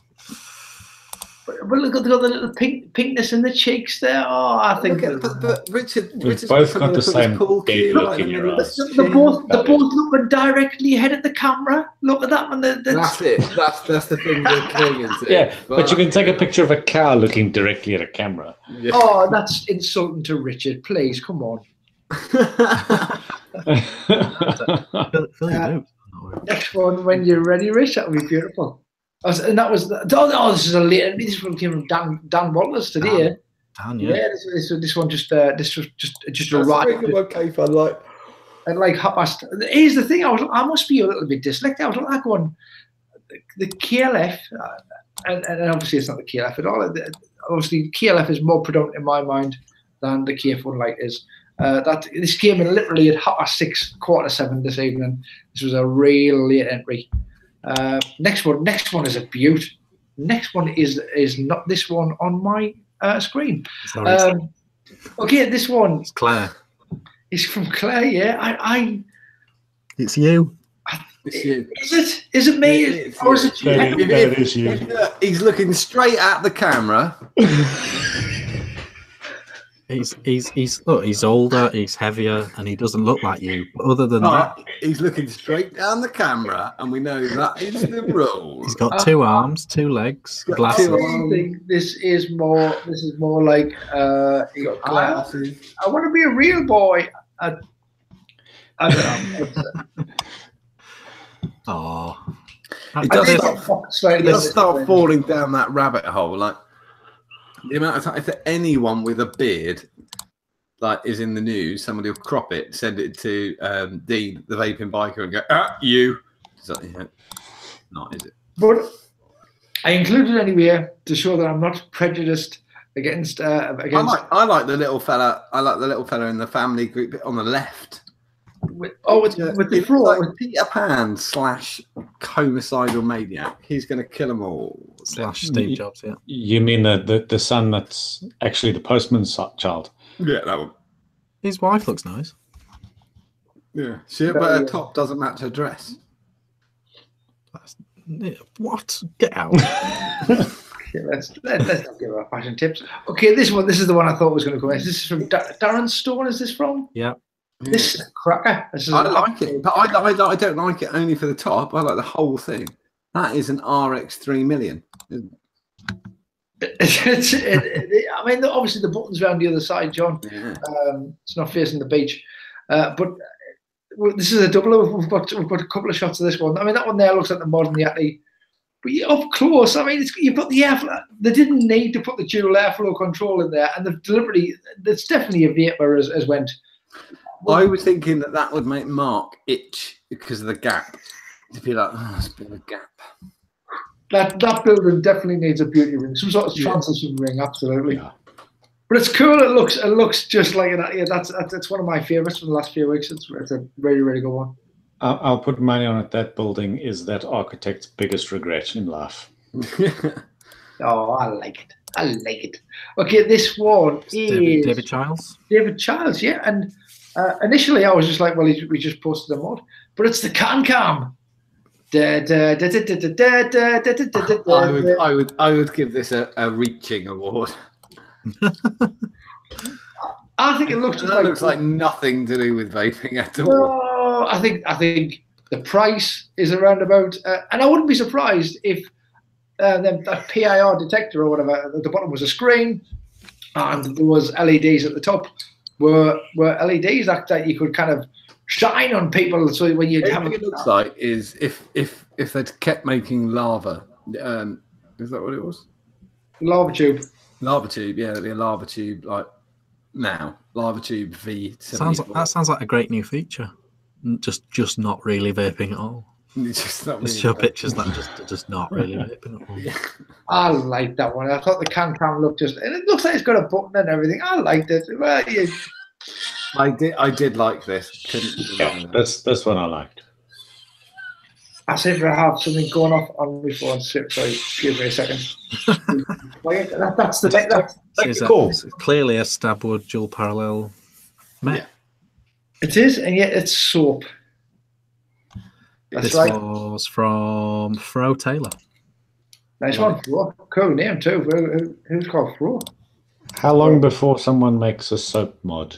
But look at the little pinkness in the cheeks there. Oh, I think. But Richard's both got the same big look in your eyes. They're both looking directly ahead at the camera. Look at that one. That's it. That's the thing they're clinging to. Yeah, but you can take a picture of a cow looking directly at a camera. Yeah. Oh, that's insulting to Richard. Please, come on. Next one, when you're ready, Rich. That would be beautiful. And that was this is a late. This one came from Dan Wallace today. Dan, yeah. This one just arrived. Okay, fun, like. And like half past. Here's the thing. I must be a little bit dyslexic. I was like going the KLF, and obviously it's not the KLF at all. Obviously, KLF is more predominant in my mind than the KF1 Light is. This came in literally at 6:30, 7:15 this evening. This was a real late entry. Next one is a beaut. Next one is not this one on my screen. Okay, this one. It's Claire. It's from Claire. Yeah, It's you. It's you. Is it me? Or is it you? It is you. He's looking straight at the camera. He's older, he's heavier, and he doesn't look like you. But other than that, he's looking straight down the camera, and we know that is the rule. He's got 2 arms, 2 legs, glasses. I think this is more like glasses. I want to be a real boy. I don't know. Oh, It does start falling down that rabbit hole. Like the amount of time, if anyone with a beard is in the news, somebody will crop it, send it to Dean, the vaping biker, and go, you. Not, is it? But I included it anyway to show that I'm not prejudiced against. I like the little fella. I like the little fella in the family group on the left. with the It's throat. like Peter Pan / homicidal maniac. He's going to kill them all. / Steve Jobs, yeah. You mean the son that's actually the postman's child? Yeah, that one. His wife looks nice. Yeah, but her top doesn't match her dress. What? Get out. Okay, let's not give our fashion tips. Okay, this is the one I thought was going to come in. This is from Darren Stone. Is this from? Yeah. This is a cracker. I like it, but I don't like it only for the top. I like the whole thing. That is an RX 3 million. I mean, obviously the button's around the other side, John. Yeah. It's not facing the beach, but this is a double. We've got a couple of shots of this one. I mean, that one there looks like the modern Yeti, but up close, I mean, you've got the airflow. They didn't need to put the dual airflow control in there, and they've deliberately. It's definitely a vapor as went. I was thinking that would make Mark itch because of the gap. To be like, oh, it's a bit of a gap. That building definitely needs a beauty ring, some sort of transition ring, absolutely. Yeah. But it's cool. It looks just like that. Yeah, that's one of my favorites from the last few weeks. It's a really, really good one. I'll put money on it. That building is that architect's biggest regret in life. Oh, I like it. Okay, this one is David Childs. David Childs, yeah. And initially, I was just like, well, we just posted a mod, but it's the CanCam. I would give this a reaching award. I think it looks just looks like nothing to do with vaping at all. No, I think the price is around about, and I wouldn't be surprised if that PIR detector or whatever at the bottom was a screen, and there was LEDs at the top. Were LEDs that you could kind of shine on people, so when you have it looks like is if they'd kept making lava. Is that what it was? Lava tube, yeah, it'd be a lava tube like now. Lava tube V. That sounds like a great new feature. Just not really vaping at all. Just show pictures that just not really vaping at all. Yeah. I like that one. I thought the CanCam looked and it looks like it's got a button and everything. I liked it. Well, yeah. I did like this. That's one I liked. I said I have something going off on my phone. Sorry, give me a second. That's cool. It's clearly a Stabwood dual parallel mech. Yeah. It is, and yet it's soap. This was from Fro Taylor. Nice one, Fro. Cool name too. Who's called Fro? How long before someone makes a soap mod?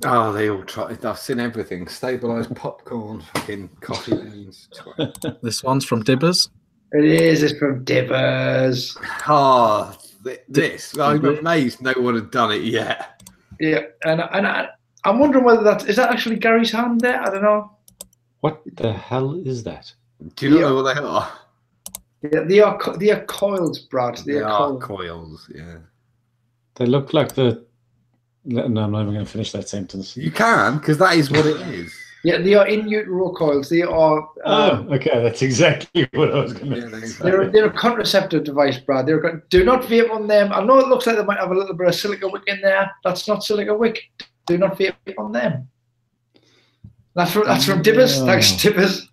Oh, they all try. I've seen everything. Stabilized popcorn, fucking coffee beans. This one's from Dibbers. It is. It's from Dibbers. Oh, this. I'm amazed no one had done it yet. Yeah, and I'm wondering whether is that actually Gary's hand there? I don't know. What the hell is that? Do you know what they are? Yeah, they are coils, Brad. They are coils. Yeah. They look like the. No, I'm not even going to finish that sentence. You can, because that is what it is. Yeah, they are in utero coils. They are. Okay, that's exactly what I was going to say. They're a contraceptive device, Brad. Do not vape on them. I know it looks like they might have a little bit of silica wick in there. That's not silica wick. Do not vape on them. That's from Dibbers. Thanks, Dibbers.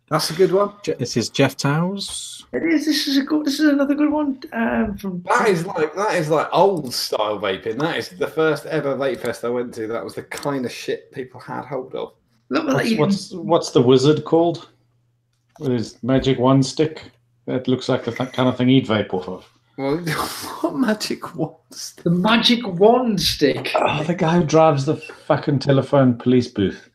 That's a good one. This is Jeff Towers. It is. This is another good one. That is like old style vaping. That is the first ever vape fest I went to. That was the kind of shit people had hold of. What's the wizard called? With his magic wand stick? That looks like the kind of thing he'd vape off of. Well, what magic wand stick? The magic wand stick. Oh, the guy who drives the fucking telephone police booth.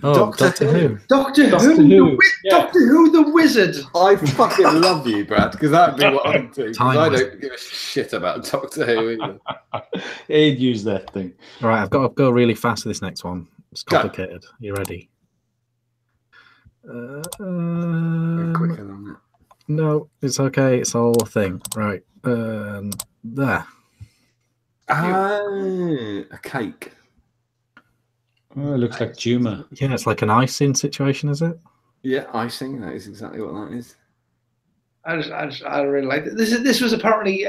Oh, Doctor Who. Doctor Who the wizard. I fucking love you, Brad, because that'd be what I'd do. I don't give a shit about Doctor Who either. He'd use that thing. All right, I've got to go really fast with this next one. It's complicated. Go. You ready? Quicker than that. No, it's okay. It's all a thing. Right. There. A cake. Oh, it looks like Juma. Yeah, it's like an icing situation, is it? Yeah, icing. That is exactly what that is. I really like it. This was apparently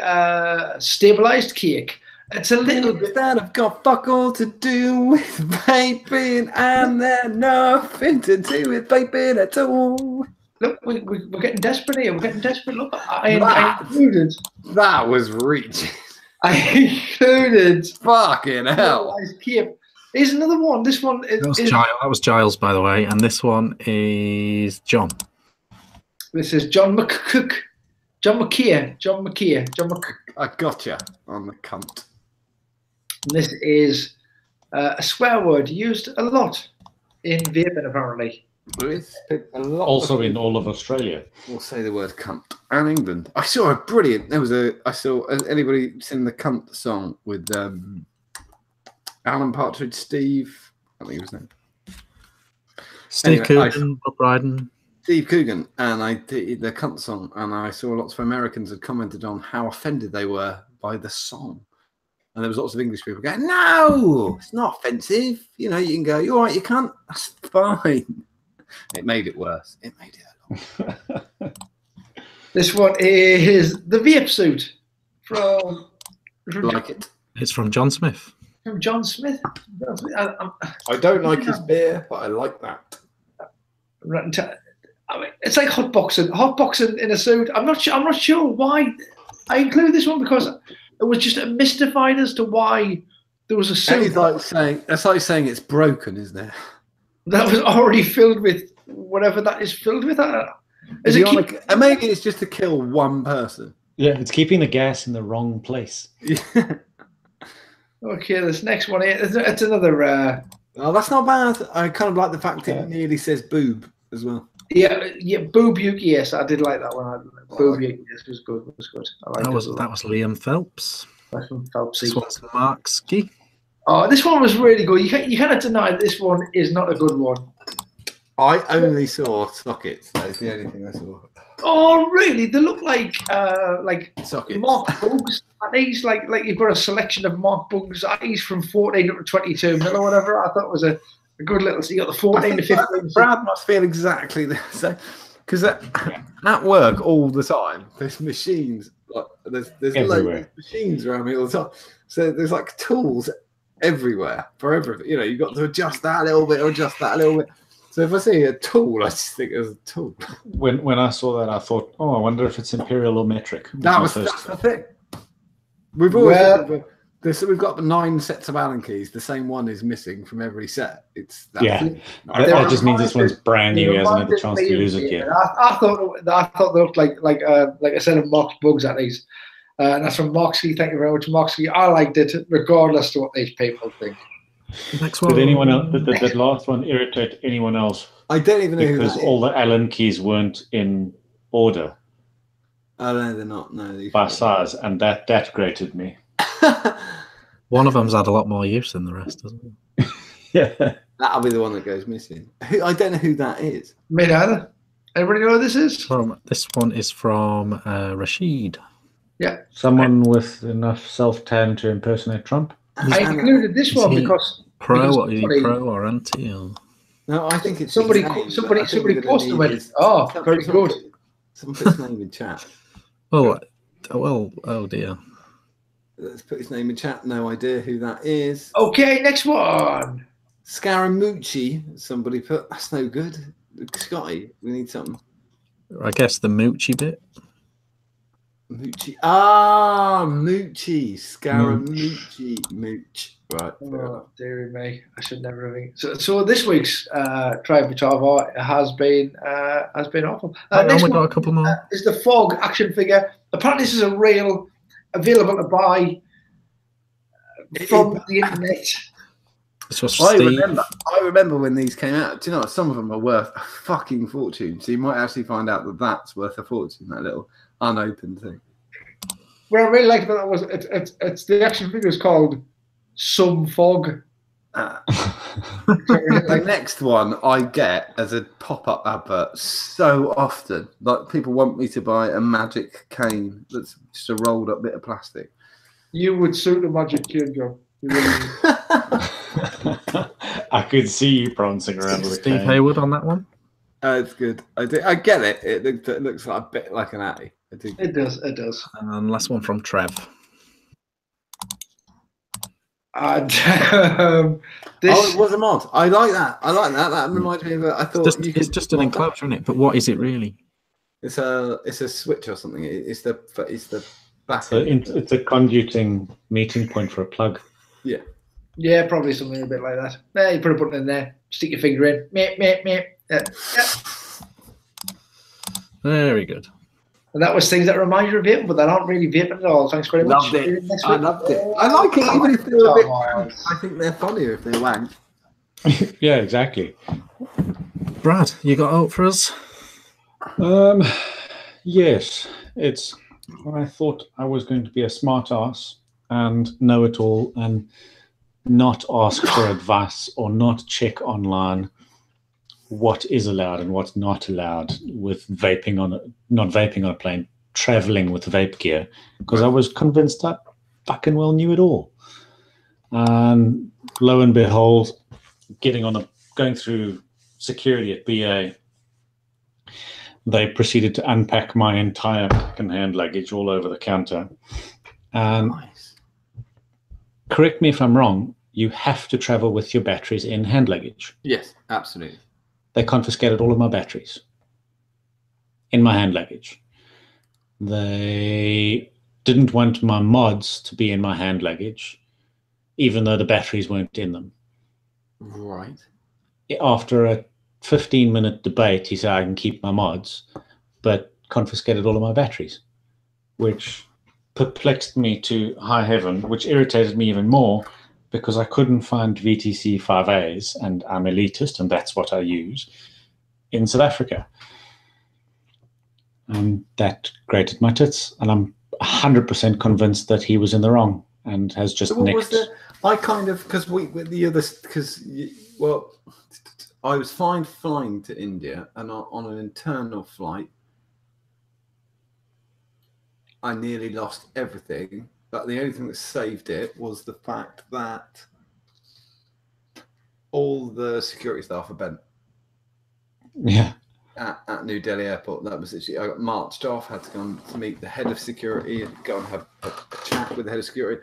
stabilized cake, It's a little bit. that I've got fuck all to do with vaping, and they're nothing to do with vaping at all. Look, we're getting desperate here. We're getting desperate. Look, I included. That was reaching. I included. Fucking hell. Here's another one. This one is. That was Giles, by the way, and this one is John. This is John McCook. John McKeer. I gotcha on the cunt. This is a swear word used a lot in vaping, apparently. Also in all of Australia. We'll say the word cunt. And England. I saw a brilliant. Anybody sing the cunt song with Alan Partridge, Steve? I think it was his name. Steve Coogan, Bob Bryden. Steve Coogan, and I did the cunt song, and I saw lots of Americans had commented on how offended they were by the song. And there was lots of English people going, no, it's not offensive. You know, you can go, you're all right, you can't. That's fine. It made it worse. It made it a lot. This one is the vape suit from like it. It's from John Smith. From John Smith. I don't like his beer, but I like that. I mean, it's like hotboxing in a suit. I'm not sure why I include this one, because it was just mystified as to why there was a suit. That's like saying it's broken, isn't it? That was already filled with whatever that is filled with. Maybe it's just to kill one person. Yeah, it's keeping the gas in the wrong place. Yeah. Okay, this next one here, it's another. Oh, that's not bad. I kind of like the fact it nearly says boob as well. Yeah, boob Yuki. Yes, I did like that one. Boob Yuki. Yes, was good. I That was Liam Phelps. That's from Phelps. This one's Mark Ski. Oh, this one was really good. You cannot deny this one is not a good one. I only saw sockets. That's the only thing I saw. Oh, really? They look like sockets. Mark Bugs. These like you've got a selection of Mark Bugs. These from 14 up to 22 mil or whatever. I thought it was a good little. So you got the 14 to 15. Brad must feel exactly the same, because at work all the time there's machines. Like there's loads of machines around me all the time. So there's like tools everywhere for everything. You know, you've got to adjust that a little bit or adjust that a little bit. So if I see a tool, I just think it's a tool. When I saw that, I thought, oh, I wonder if it's imperial or metric. That's the thing. We've always we've got 9 sets of Allen keys. The same one is missing from every set. That just means this one's brand new. He hasn't had the chance to use it yet. I thought they looked like a set of Mark's Bugs at least. And that's from Moxie. Thank you very much, Moxie. I liked it, regardless of what these people think. Next one. Did anyone else? Did that last one irritate anyone else? I don't even know because all the Allen keys weren't in order. Oh no, they're not. No, by size, and that grated me. One of them's had a lot more use than the rest, doesn't it? Yeah, that'll be the one that goes missing. I don't know who that is. Me neither. Anybody know who this is? This one is from Rashid. Yeah. Someone with enough self-tan to impersonate Trump. I included this one because pro or anti? Or... No, I think it's somebody posted it. Oh, very good. Someone put his name in chat. Oh dear. Let's put his name in chat. No idea who that is. Okay, next one. Scaramucci. Somebody put. That's no good. Scotty, we need something. I guess the Moochie bit. Moochie. Ah, Moochie. Scaramucci. Mooch. Right. Oh, dearie me. I should never have. So this week's Try Vitava has been awful. Next one got a couple more. Is the Fog action figure. Apparently, this is a real available to buy from the internet. I remember when these came out. Do you know what? Some of them are worth a fucking fortune. So you might actually find out that that's worth a fortune. That little unopened thing. What I really liked about that was it's the action figure is called Some Fog. The next one I get as a pop-up advert so often. Like people want me to buy a magic cane that's just a rolled up bit of plastic. You would suit a magic cane, Joe. I could see you prancing around with a cane. Steve Haywood on that one. It's good. I get it. It looks like a bit like an atty. It does. And last one from Trev. And Oh, this, it was a mod. I like that. That reminds me of it. I thought It's just an enclosure, isn't it? But what is it really? It's a switch or something. It's the back. So it's a conduiting meeting point for a plug. Yeah. yeah, probably something a bit like that. There, you put a button in there, stick your finger in, meep, meep, meep. Yeah. Very good. And that was things that remind you of vaping, but that aren't really vaping at all. Thanks very much. Loved it. Next I week. loved it. I like it even if they're a bit wank. I think they're funnier if they're wank. Yeah, exactly. Brad, you got out for us? Yes, it's. I thought I was going to be a smart ass and know it all and not ask for advice or not check online what is allowed and what's not allowed with vaping not vaping on a plane, traveling with vape gear, because I was convinced I fucking well knew it all. And lo and behold, going through security at BA, they proceeded to unpack my entire fucking hand luggage all over the counter. And Nice. correct me if I'm wrong, you have to travel with your batteries in hand luggage. Yes, absolutely. They confiscated all of my batteries in my hand luggage. They didn't want my mods to be in my hand luggage, even though the batteries weren't in them. Right. After a 15-minute debate, he said I can keep my mods, but confiscated all of my batteries, which perplexed me to high heaven, which irritated me even more because I couldn't find VTC 5As, and I'm elitist, and that's what I use, in South Africa. And that grated my tits, and I'm 100% convinced that he was in the wrong and has just So what nicked. was I kind of because I was fine flying to India, and on an internal flight, I nearly lost everything. But the only thing that saved it was the fact that all the security staff are bent Yeah. at New Delhi Airport. That was literally, I got marched off, had to go and meet the head of security and go and have a chat with the head of security.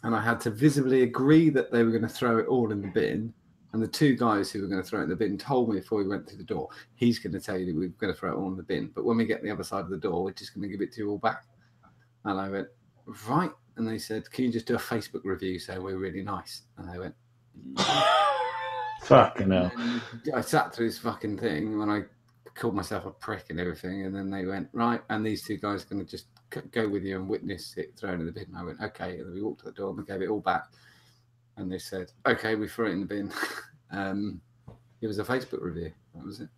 And I had to visibly agree that they were going to throw it all in the bin. And the two guys who were going to throw it in the bin told me before we went through the door, he's going to tell you that we're going to throw it all in the bin. But when we get to the other side of the door, we're just going to give it to you all back. And I went, right. And they said, can you just do a Facebook review saying we're really nice? And I went, yeah. Fucking hell. I sat through this fucking thing when I called myself a prick and everything. And then they went, right. And these two guys are going to just go with you and witness it thrown in the bin. And I went, okay. And then we walked to the door and we gave it all back. And they said, okay, we threw it in the bin. It was a Facebook review. That was it.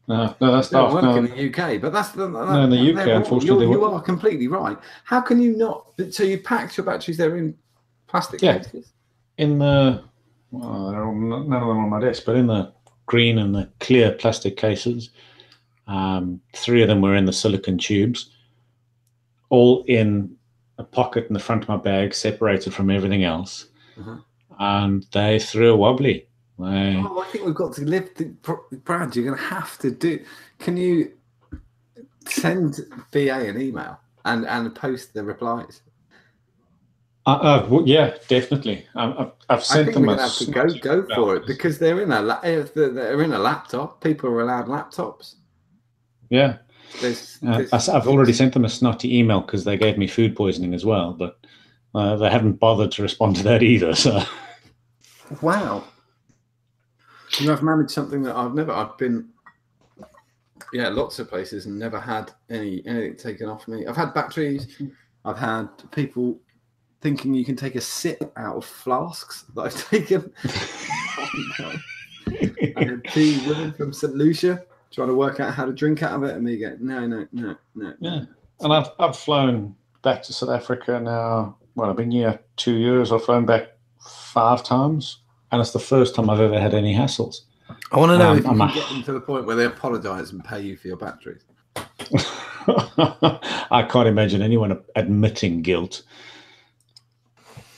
No, that's They don't not. work No, in the UK, but that's in the UK, unfortunately, you are completely right. How can you not? So you packed your batteries there in plastic cases? In the none of them on my desk, but in the green and the clear plastic cases, 3 of them were in the silicon tubes, all in a pocket in the front of my bag, separated from everything else. And they threw a wobbly. I think we've got to live. Brad, you're going to have to do. Can you send BA an email and post the replies? Yeah, definitely. I've sent them. I think we're going to have to go for it because they're in a laptop. People are allowed laptops. Yeah, I've already sent them a snotty email because they gave me food poisoning as well, but they haven't bothered to respond to that either. So, wow. I've managed something that I've been, lots of places and never had anything taken off me. I've had batteries. I've had people thinking you can take a sip out of flasks that I've taken. I had 2 women from St. Lucia trying to work out how to drink out of it, and me going, no. Yeah, and I've flown back to South Africa now. Well, I've been here 2 years. I've flown back 5 times. And it's the first time I've ever had any hassles. I want to know if you can get them to the point where they apologise and pay you for your batteries. I can't imagine anyone admitting guilt.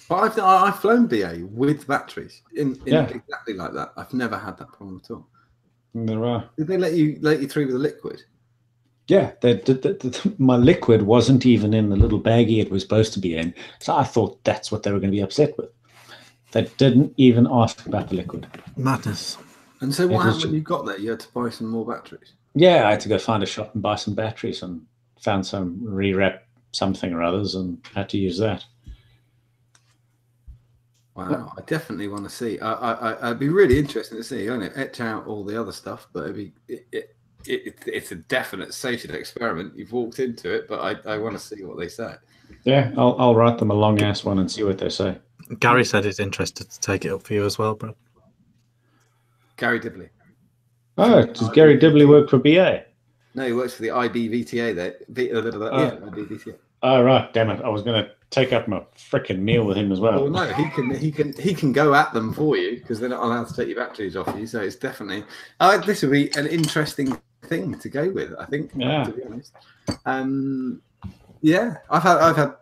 But I've flown BA with batteries in exactly like that. I've never had that problem at all. There are. Did they let you through with a liquid? Yeah, my liquid wasn't even in the little baggie it was supposed to be in. So I thought that's what they were going to be upset with. They didn't even ask about the liquid. Madness. And so It what was happened when you got there? You had to buy some more batteries? Yeah, I had to go find a shop and buy some batteries and found some rewrap something or others and had to use that. Wow, I definitely want to see. I'd be really interested to see. Etch out all the other stuff, but it's a definite social experiment. You've walked into it, but I want to see what they say. Yeah, I'll write them a long ass one and see what they say. Gary said he's interested to take it up for you as well, bro. Gary Dibley. Oh, does Gary Dibley work for BA? No, he works for the IBVTA. IBVTA. Oh, right, damn it! I was going to take up my frickin' meal with him as well. Well, no, he can go at them for you because they're not allowed to take your batteries off you. So it's definitely this would be an interesting thing to go with. I think. Yeah. To be honest. Yeah, I've had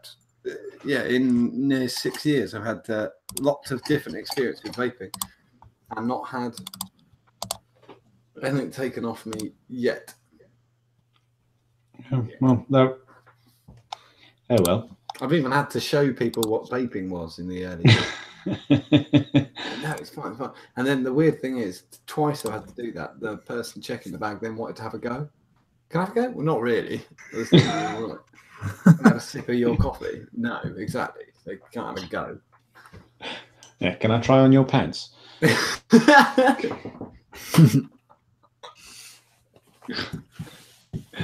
in near 6 years I've had lots of different experience with vaping and not had anything taken off me yet. Well, no. Oh well. I've even had to show people what vaping was in the early years. No, it's fine, fine. And then the weird thing is, twice I had to do that. The person checking the bag then wanted to have a go. Can I have a go? Well, not really. Can I have a sip of your coffee? No, exactly. They can't have a go. Yeah, can I try on your pants?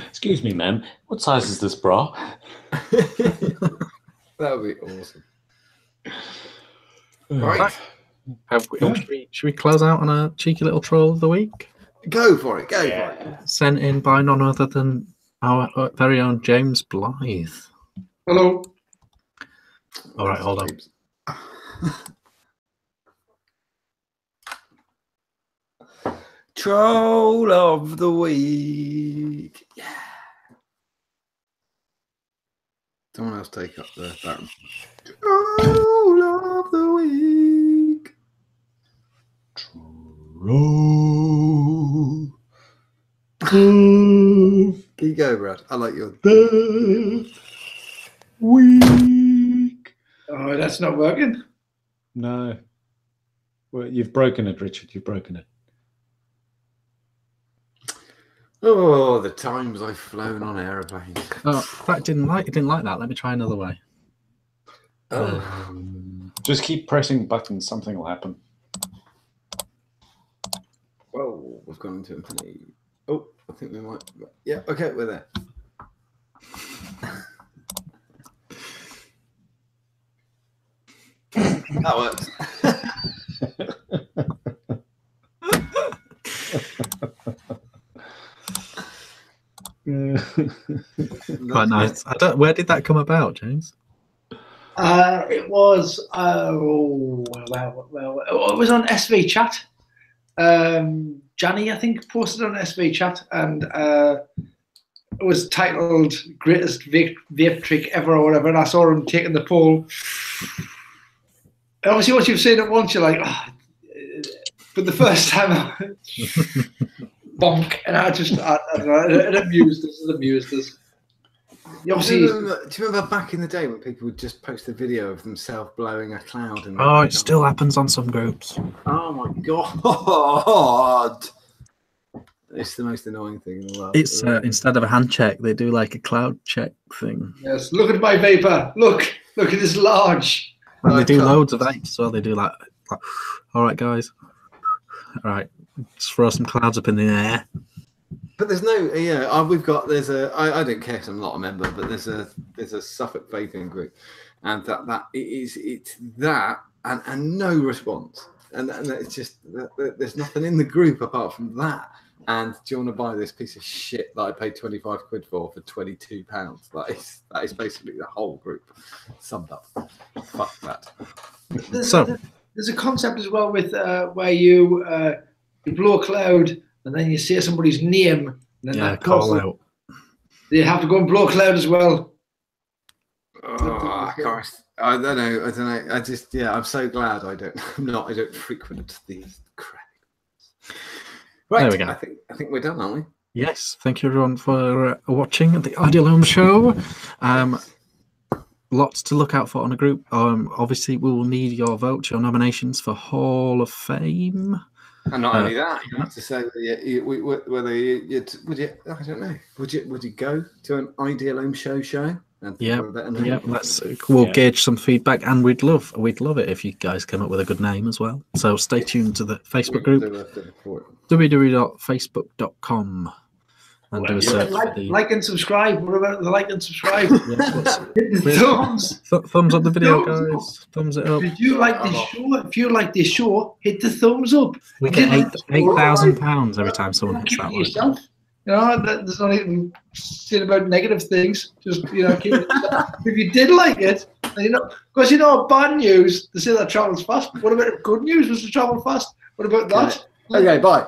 Excuse me, ma'am. What size is this bra? That would be awesome. Right. Should we close out on a cheeky little troll of the week? Go for it. Go for it. Sent in by none other than our very own James Blythe. Hello. All right, hold on. Troll of the week. Yeah. Someone else take up the baton. Troll of the week. Troll. Keep going, Brad. I like your week. Oh, that's not working. No. Well, you've broken it, Richard. You've broken it. Oh, the times I've flown on aeroplanes. Oh, that didn't like that. Let me try another way. Just keep pressing buttons. Something will happen. Whoa, we've gone into infinity. Oh, I think we might. Yeah, okay, we're there. That works. Quite nice. Where did that come about, James? It was it was on SV Chat. Johnny, I think, posted on SV Chat, and it was titled "Greatest Vape Trick Ever" or whatever. And I saw him taking the poll. And obviously, once you've seen it once, you're like, oh. But the first time, bonk, and I don't know, it amused us. It amused us. Do you remember back in the day when people would just post a video of themselves blowing a cloud? Oh, it still happens on some groups. Oh my god! It's the most annoying thing in the world. It's instead of a hand check, they do like a cloud check thing. Yes, look at my vapor. Look at this large. And they do loads of vapes as well. They do like, all right, guys. All right, just throw some clouds up in the air. But there's no, I don't care if I'm not a member, but there's a Suffolk vaping group, and it's that and no response, and it's just there's nothing in the group apart from that. And do you want to buy this piece of shit that I paid 25 quid for £22? That is basically the whole group summed up. Fuck that. There's a concept as well with where you blow a cloud and then you say somebody's name. And then that call out. You have to go and blow a cloud as well. Oh, Christ. I don't know. I just, I'm so glad I don't frequent these crap. Right, there we go. I think we're done, aren't we? Yes, thank you everyone for watching the RDA Home Show. Lots to look out for on a group. Obviously, we will need your votes, your nominations for Hall of Fame. And not only that, you have to say whether you would you, I don't know, would you go to an Ideal Home Show? Yeah, we'll gauge some feedback, and we'd love it if you guys came up with a good name as well. So stay tuned to the Facebook group, www.facebook.com, and do a search. Like and subscribe. What about the like and subscribe? Hit the thumbs up the video, guys. Thumbs it up. If you like this show, hit the thumbs up. We get £8,000 every time someone hits that one. You know, there's not even saying about negative things. Just keep it. If you did like it, because bad news, they say that travels fast. What about good news? Was to travel fast? What about that? Okay, bye.